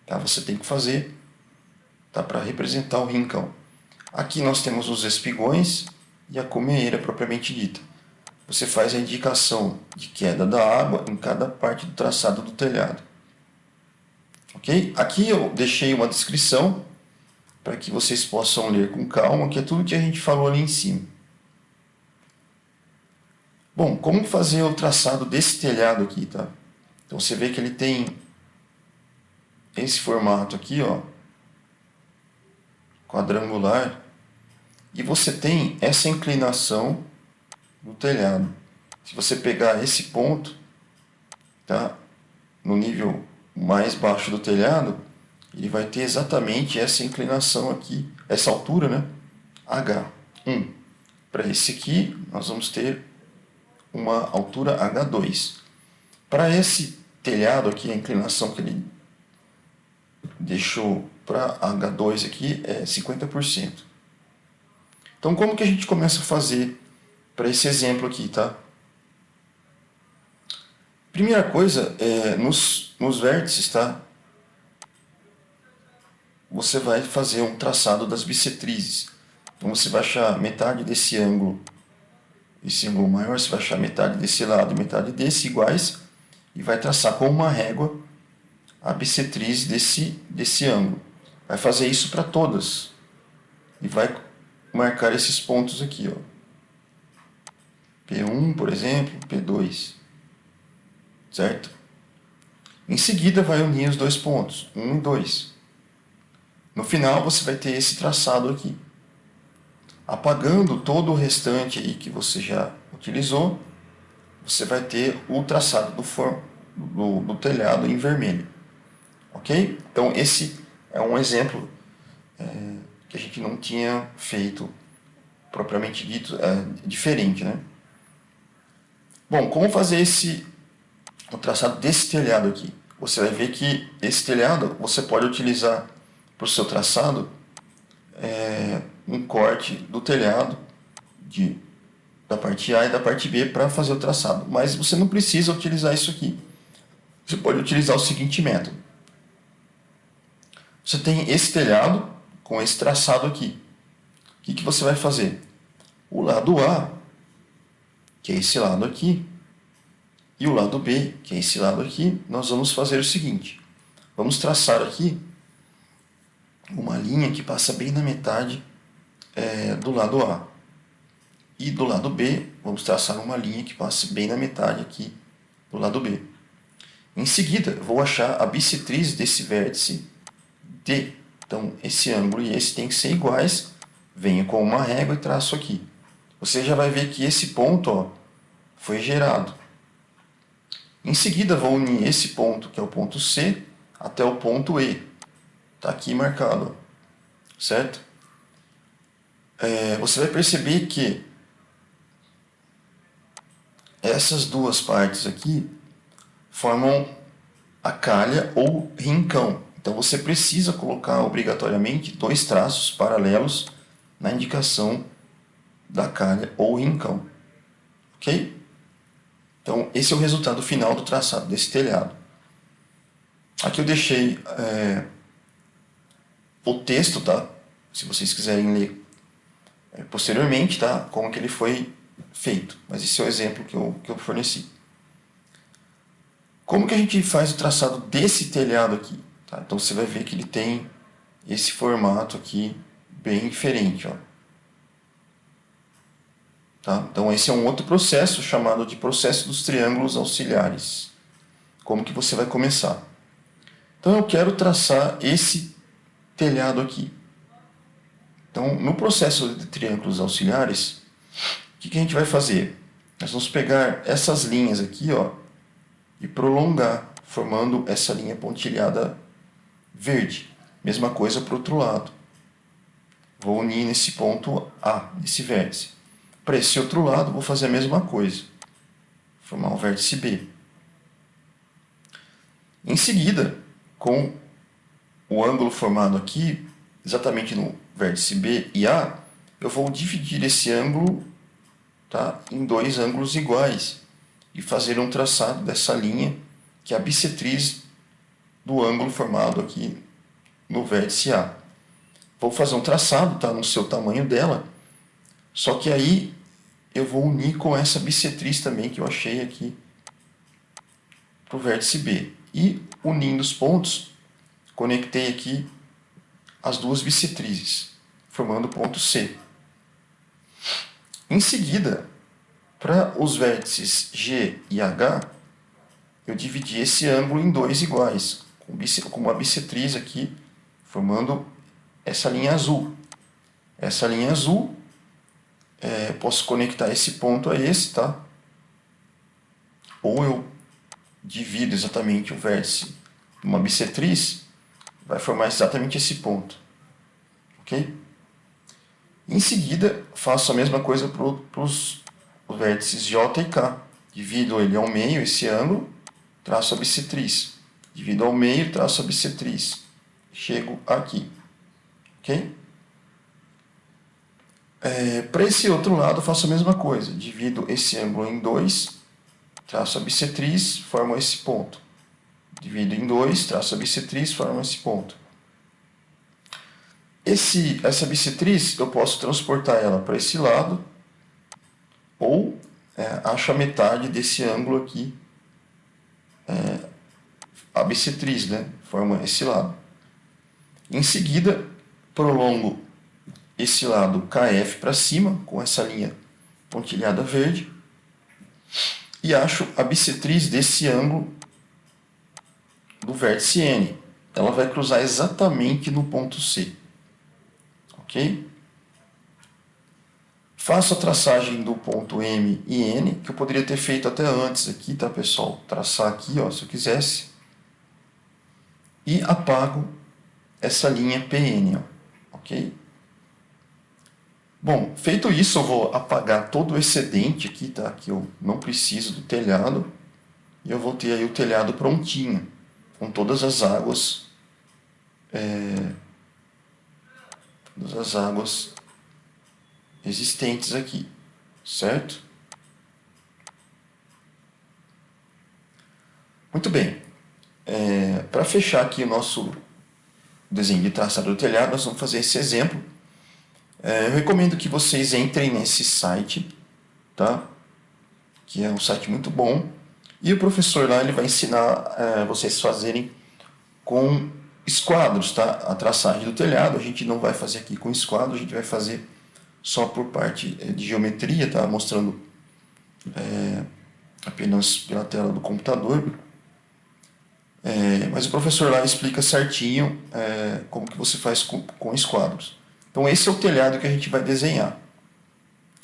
Tá? Você tem que fazer, tá? Para representar o rincão. Aqui nós temos os espigões e a cumeeira propriamente dita. Você faz a indicação de queda da água em cada parte do traçado do telhado. Ok? Aqui eu deixei uma descrição para que vocês possam ler com calma, que é tudo que a gente falou ali em cima. Bom, como fazer o traçado desse telhado aqui, tá? Então você vê que ele tem esse formato aqui, ó, quadrangular, e você tem essa inclinação do telhado. Se você pegar esse ponto, tá, no nível mais baixo do telhado, ele vai ter exatamente essa inclinação aqui, essa altura, né? H1. Para esse aqui, nós vamos ter uma altura H2. Para esse telhado aqui, a inclinação que ele deixou para H2 aqui é 50%. Então, como que a gente começa a fazer para esse exemplo aqui, tá? Primeira coisa, nos vértices, tá? Você vai fazer um traçado das bissetrizes. Então, você vai achar metade desse ângulo, esse ângulo maior, você vai achar metade desse lado e metade desse iguais, e vai traçar com uma régua a bissetriz desse ângulo. Vai fazer isso para todas. E vai marcar esses pontos aqui, ó. P1, por exemplo, P2. Certo? Em seguida, vai unir os dois pontos, 1 e 2. No final, você vai ter esse traçado aqui. Apagando todo o restante aí que você já utilizou, você vai ter o traçado do telhado em vermelho. Ok? Então, esse é um exemplo que a gente não tinha feito, propriamente dito, diferente, né? Bom, como fazer o traçado desse telhado aqui? Você vai ver que esse telhado você pode utilizar para o seu traçado um corte do telhado da parte A e da parte B para fazer o traçado. Mas você não precisa utilizar isso aqui. Você pode utilizar o seguinte método. Você tem esse telhado com esse traçado aqui. O que você vai fazer? O lado A, que é esse lado aqui, e o lado B, que é esse lado aqui, nós vamos fazer o seguinte. Vamos traçar aqui uma linha que passa bem na metade do lado A. E do lado B, vamos traçar uma linha que passa bem na metade aqui do lado B. Em seguida, vou achar a bissetriz desse vértice D. Então, esse ângulo e esse tem que ser iguais. Venho com uma régua e traço aqui. Você já vai ver que esse ponto, ó, foi gerado. Em seguida, vou unir esse ponto, que é o ponto C, até o ponto E. Está aqui marcado, ó, certo? Você vai perceber que essas duas partes aqui formam a calha ou rincão. Então você precisa colocar obrigatoriamente 2 traços paralelos na indicação da calha ou rincão. Ok? Então esse é o resultado final do traçado desse telhado. Aqui eu deixei o texto, tá? Se vocês quiserem ler posteriormente, tá? Como que ele foi feito. Mas esse é o exemplo que eu forneci. Como que a gente faz o traçado desse telhado aqui? Tá? Então você vai ver que ele tem esse formato aqui bem diferente. Ó. Tá? Então esse é um outro processo chamado de processo dos triângulos auxiliares. Como que você vai começar? Então eu quero traçar esse telhado aqui. Então no processo de triângulos auxiliares, o que a gente vai fazer? Nós vamos pegar essas linhas aqui, ó, e prolongar, formando essa linha pontilhada verde. Mesma coisa para o outro lado. Vou unir nesse ponto A, nesse vértice. Para esse outro lado, vou fazer a mesma coisa. Formar um vértice B. Em seguida, com o ângulo formado aqui, exatamente no vértice B e A, eu vou dividir esse ângulo, tá, em 2 ângulos iguais e fazer um traçado dessa linha que é a bissetriz do ângulo formado aqui no vértice A. Vou fazer um traçado, tá, no seu tamanho dela, só que aí eu vou unir com essa bissetriz também que eu achei aqui para o vértice B. E unindo os pontos, conectei aqui as 2 bissetrizes, formando o ponto C. Em seguida, para os vértices G e H, eu dividi esse ângulo em 2 iguais, com uma bissetriz aqui, formando essa linha azul. Essa linha azul, posso conectar esse ponto a esse, tá? Ou eu divido exatamente o vértice numa bissetriz, vai formar exatamente esse ponto. Ok? Em seguida, faço a mesma coisa para os vértices J e K. Divido ele ao meio, esse ângulo, traço a bissetriz. Divido ao meio, traço a bissetriz. Chego aqui. Ok? Para esse outro lado, faço a mesma coisa. Divido esse ângulo em 2, traço a bissetriz, formo esse ponto. Divido em 2, traço a bissetriz, formo esse ponto. Essa bissetriz, eu posso transportar ela para esse lado, ou acho a metade desse ângulo aqui, a bissetriz, né? Forma esse lado. Em seguida, prolongo esse lado KF para cima, com essa linha pontilhada verde, e acho a bissetriz desse ângulo do vértice N. Ela vai cruzar exatamente no ponto C. Ok? Faço a traçagem do ponto M e N, que eu poderia ter feito até antes aqui, tá, pessoal? Traçar aqui, ó, se eu quisesse. E apago essa linha PN, ó, ok? Bom, feito isso, eu vou apagar todo o excedente aqui, tá? Que eu não preciso do telhado. E eu vou ter aí o telhado prontinho, com todas as águas, existentes aqui, certo? Muito bem. Para fechar aqui o nosso desenho de traçado do telhado, nós vamos fazer esse exemplo. Eu recomendo que vocês entrem nesse site, tá? Que é um site muito bom. E o professor lá ele vai ensinar vocês a fazerem com esquadros, tá? A traçagem do telhado. A gente não vai fazer aqui com esquadro, a gente vai fazer só por parte de geometria, tá? Mostrando apenas pela tela do computador. Mas o professor lá explica certinho como que você faz com esquadros. Então esse é o telhado que a gente vai desenhar.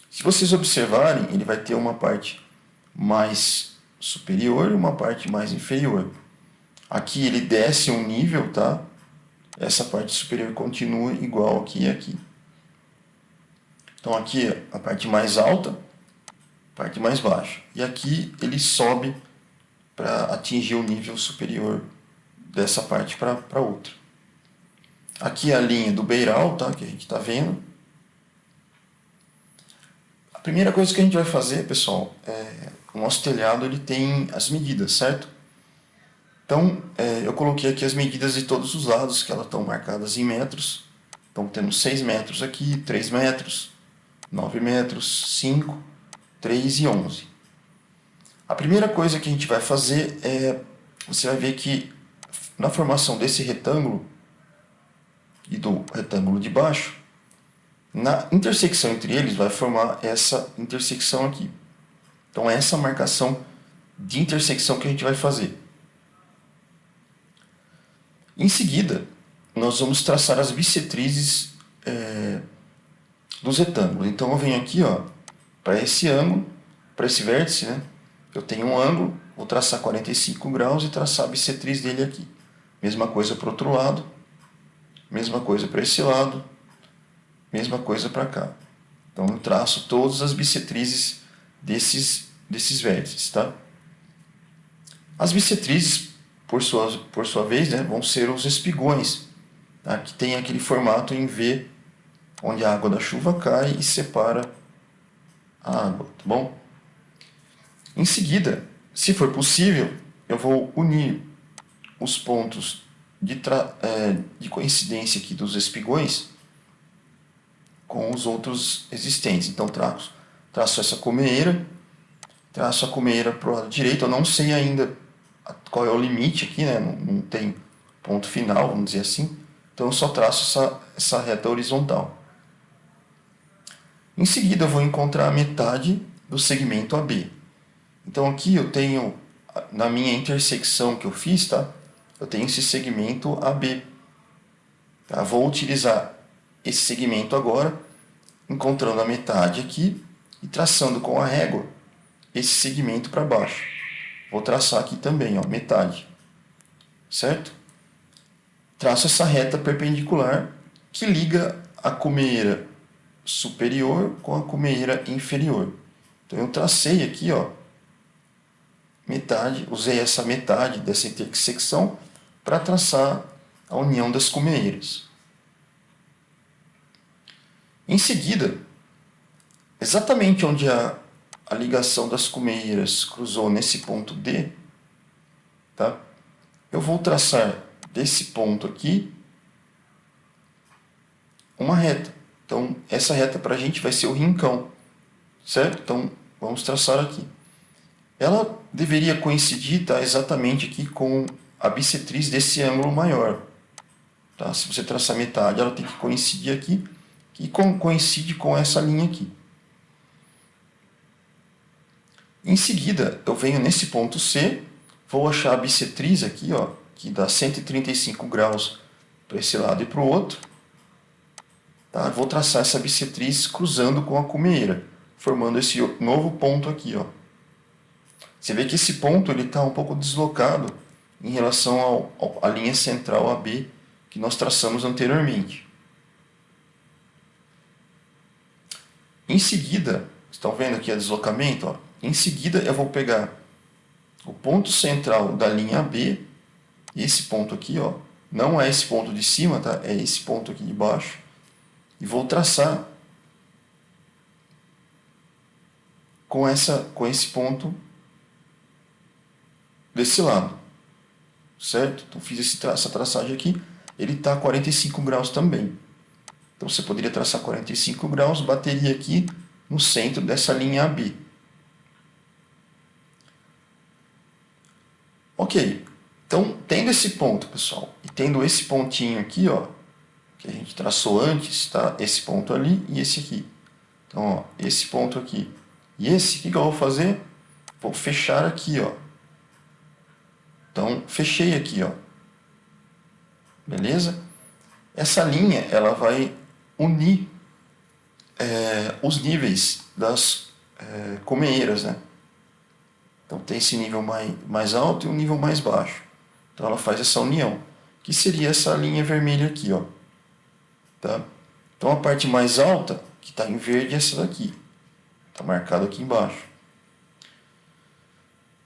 Se vocês observarem, ele vai ter uma parte mais superior e uma parte mais inferior. Aqui ele desce um nível, tá? Essa parte superior continua igual aqui e aqui. Então aqui a parte mais alta, parte mais baixa. E aqui ele sobe para atingir o nível superior dessa parte para outra. Aqui é a linha do beiral, tá? Que a gente está vendo. A primeira coisa que a gente vai fazer, pessoal, o nosso telhado ele tem as medidas, certo? Então, eu coloquei aqui as medidas de todos os lados, que elas estão marcadas em metros. Então, temos 6 metros aqui, 3 metros, 9 metros, 5, 3 e 11. A primeira coisa que a gente vai fazer você vai ver que na formação desse retângulo e do retângulo de baixo, na intersecção entre eles vai formar essa intersecção aqui. Então, é essa marcação de intersecção que a gente vai fazer. Em seguida, nós vamos traçar as bissetrizes dos retângulos. Então, eu venho aqui, para esse ângulo, para esse vértice, né? Eu tenho um ângulo, vou traçar 45 graus e traçar a bissetriz dele aqui. Mesma coisa para o outro lado, mesma coisa para esse lado, mesma coisa para cá. Então, eu traço todas as bissetrizes desses vértices, tá? As bissetrizes, por sua vez, né, vão ser os espigões, tá? Que tem aquele formato em V, onde a água da chuva cai e separa a água, tá bom? Em seguida, se for possível, eu vou unir os pontos de coincidência aqui dos espigões com os outros existentes. Então, traço essa cumeira, traço a cumeira para o lado direito. Eu não sei ainda qual é o limite aqui, né? Não tem ponto final, vamos dizer assim. Então, eu só traço essa reta horizontal. Em seguida, eu vou encontrar a metade do segmento AB. Então, aqui eu tenho, na minha intersecção que eu fiz, tá? Eu tenho esse segmento AB. Tá? Vou utilizar esse segmento agora, encontrando a metade aqui e traçando com a régua esse segmento para baixo. Vou traçar aqui também, metade. Certo? Traço essa reta perpendicular que liga a cumeira superior com a cumeira inferior. Então, eu tracei aqui, metade, usei essa metade dessa intersecção para traçar a união das cumeiras. Em seguida, exatamente onde a ligação das cumeiras cruzou nesse ponto D, tá? Eu vou traçar desse ponto aqui uma reta. Então, essa reta para a gente vai ser o rincão, certo? Então, vamos traçar aqui. Ela deveria coincidir, tá, exatamente aqui com a bissetriz desse ângulo maior. Tá? Se você traçar metade, ela tem que coincidir aqui, e coincide com essa linha aqui. Em seguida, eu venho nesse ponto C, vou achar a bissetriz aqui, que dá 135 graus para esse lado e para o outro. Tá? Vou traçar essa bissetriz cruzando com a cumeira, formando esse novo ponto aqui. Você vê que esse ponto está um pouco deslocado em relação à linha central AB que nós traçamos anteriormente. Em seguida, estão vendo aqui o deslocamento? Em seguida, eu vou pegar o ponto central da linha AB, esse ponto aqui, não é esse ponto de cima, tá? É esse ponto aqui de baixo, e vou traçar com esse ponto desse lado, certo? Então, fiz essa traçagem aqui, ele está a 45 graus também. Então, você poderia traçar 45 graus, bateria aqui no centro dessa linha AB. Ok, então, tendo esse ponto, pessoal, e tendo esse pontinho aqui, que a gente traçou antes, tá? Esse ponto ali e esse aqui. Então, esse ponto aqui e esse, o que eu vou fazer? Vou fechar aqui, Então, fechei aqui, Beleza? Essa linha, ela vai unir os níveis das cumeeiras, né? Então, tem esse nível mais alto e um nível mais baixo. Então, ela faz essa união, que seria essa linha vermelha aqui, Tá? Então, a parte mais alta, que está em verde, é essa daqui. Está marcado aqui embaixo.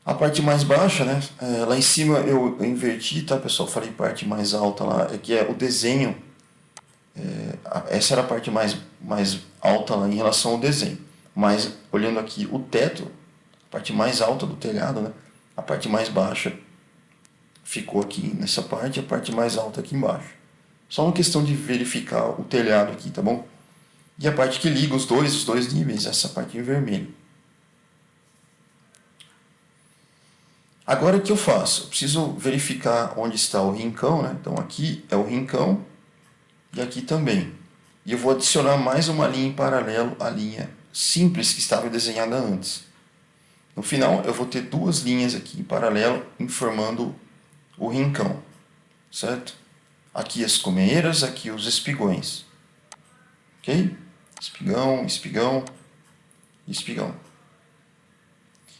A parte mais baixa, né? Lá em cima eu inverti, tá, pessoal? Falei parte mais alta lá, é que é o desenho. Essa era a parte mais alta lá em relação ao desenho. Mas olhando aqui o teto, a parte mais alta do telhado, né? A parte mais baixa ficou aqui nessa parte, a parte mais alta aqui embaixo. Só uma questão de verificar o telhado aqui, tá bom? E a parte que liga os dois níveis, essa parte em vermelho. Agora o que eu faço? Eu preciso verificar onde está o rincão, né? Então aqui é o rincão e aqui também. E eu vou adicionar mais uma linha em paralelo à linha simples que estava desenhada antes. No final eu vou ter duas linhas aqui em paralelo informando o rincão, certo? Aqui as comeeiras, aqui os espigões. Ok? Espigão, espigão, espigão.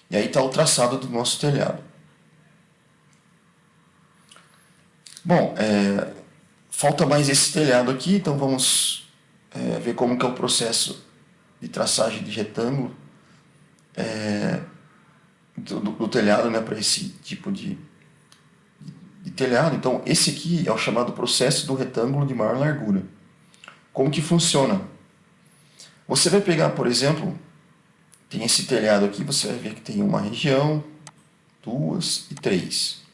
E aí está o traçado do nosso telhado. Bom, falta mais esse telhado aqui, então vamos ver como que é o processo de traçagem de retângulo do telhado, né, para esse tipo de telhado. Então esse aqui é o chamado processo do retângulo de maior largura. Como que funciona? Você vai pegar, por exemplo, tem esse telhado aqui, você vai ver que tem uma região, duas e três.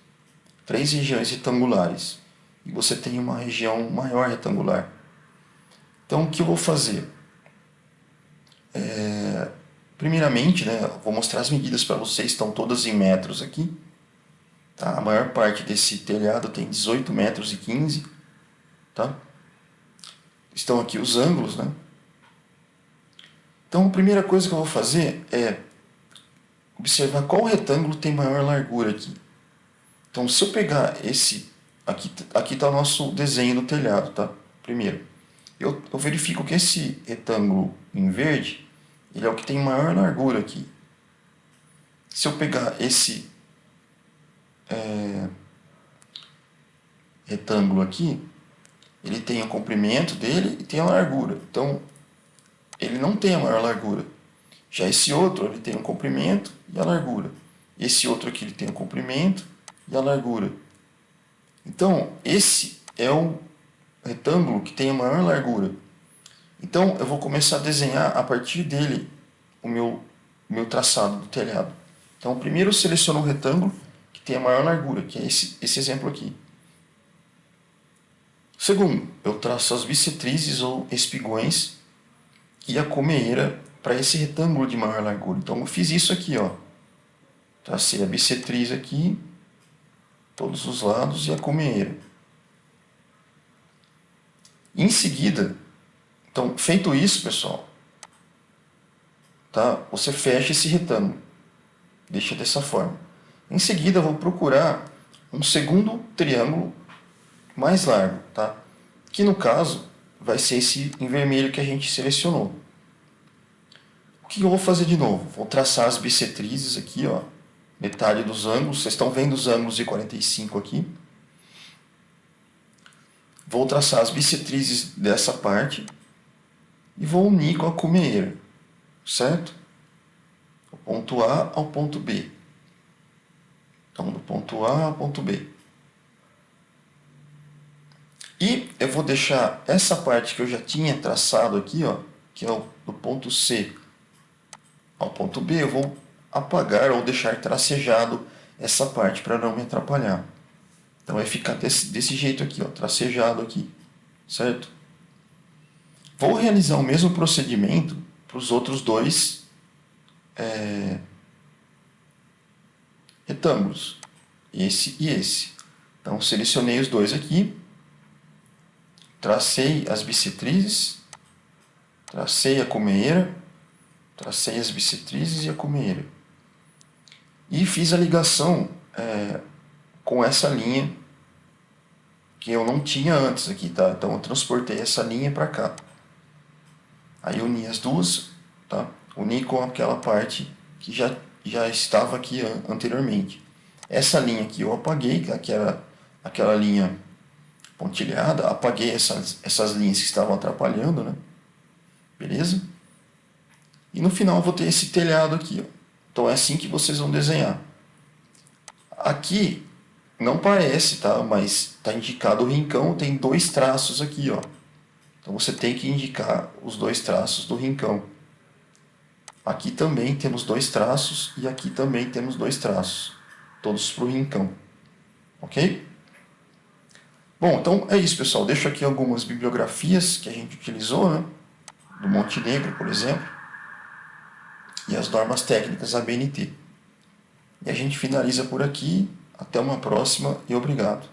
Três regiões retangulares. E você tem uma região maior retangular. Então o que eu vou fazer? Primeiramente, né, vou mostrar as medidas para vocês, estão todas em metros aqui. Tá? A maior parte desse telhado tem 18 metros e 15. Tá? Estão aqui os ângulos, né? Então a primeira coisa que eu vou fazer é observar qual retângulo tem maior largura aqui. Então se eu pegar esse, aqui está o nosso desenho do telhado, tá? Primeiro, eu verifico que esse retângulo em verde, ele é o que tem maior largura aqui. Se eu pegar esse retângulo aqui, ele tem o comprimento dele e tem a largura. Então, ele não tem a maior largura. Já esse outro, ele tem o comprimento e a largura. Esse outro aqui, ele tem o comprimento e a largura. Então, esse é o retângulo que tem a maior largura. Então, eu vou começar a desenhar a partir dele o meu traçado do telhado. Então, primeiro eu seleciono o retângulo que tem a maior largura, que é esse exemplo aqui. Segundo, eu traço as bissetrizes ou espigões e a comeira para esse retângulo de maior largura. Então, eu fiz isso aqui, ó. Tracei a bissetriz aqui, todos os lados, e a comeira. Em seguida, então, feito isso, pessoal, tá? Você fecha esse retângulo. Deixa dessa forma. Em seguida, eu vou procurar um segundo triângulo mais largo, tá? Que no caso vai ser esse em vermelho que a gente selecionou. O que eu vou fazer de novo? Vou traçar as bissetrizes aqui, ó, metade dos ângulos. Vocês estão vendo os ângulos de 45 aqui. Vou traçar as bissetrizes dessa parte e vou unir com a cumeira, certo? Do ponto A ao ponto B. Então, do ponto A ao ponto B. E eu vou deixar essa parte que eu já tinha traçado aqui, ó, que é do ponto C ao ponto B, eu vou apagar ou deixar tracejado essa parte para não me atrapalhar. Então vai ficar desse jeito aqui, ó, tracejado aqui, certo? Vou realizar o mesmo procedimento para os outros dois retângulos, esse e esse. Então selecionei os dois aqui, tracei as bissetrizes, tracei a cumeira, tracei as bissetrizes e a cumeira. E fiz a ligação com essa linha que eu não tinha antes aqui, tá? Então eu transportei essa linha para cá. Aí uni as duas, tá? Uni com aquela parte que já estava aqui anteriormente. Essa linha aqui eu apaguei, que era aquela linha pontilhada, apaguei essas linhas que estavam atrapalhando, né? Beleza? E no final eu vou ter esse telhado aqui, ó. Então é assim que vocês vão desenhar. Aqui não parece, tá? Mas está indicado o rincão, tem 2 traços aqui, ó. Então você tem que indicar os 2 traços do rincão. Aqui também temos 2 traços e aqui também temos 2 traços, todos para o rincão, ok? Bom, então é isso, pessoal. Deixo aqui algumas bibliografias que a gente utilizou, né? Do Montenegro, por exemplo, e as normas técnicas da ABNT. E a gente finaliza por aqui. Até uma próxima e obrigado.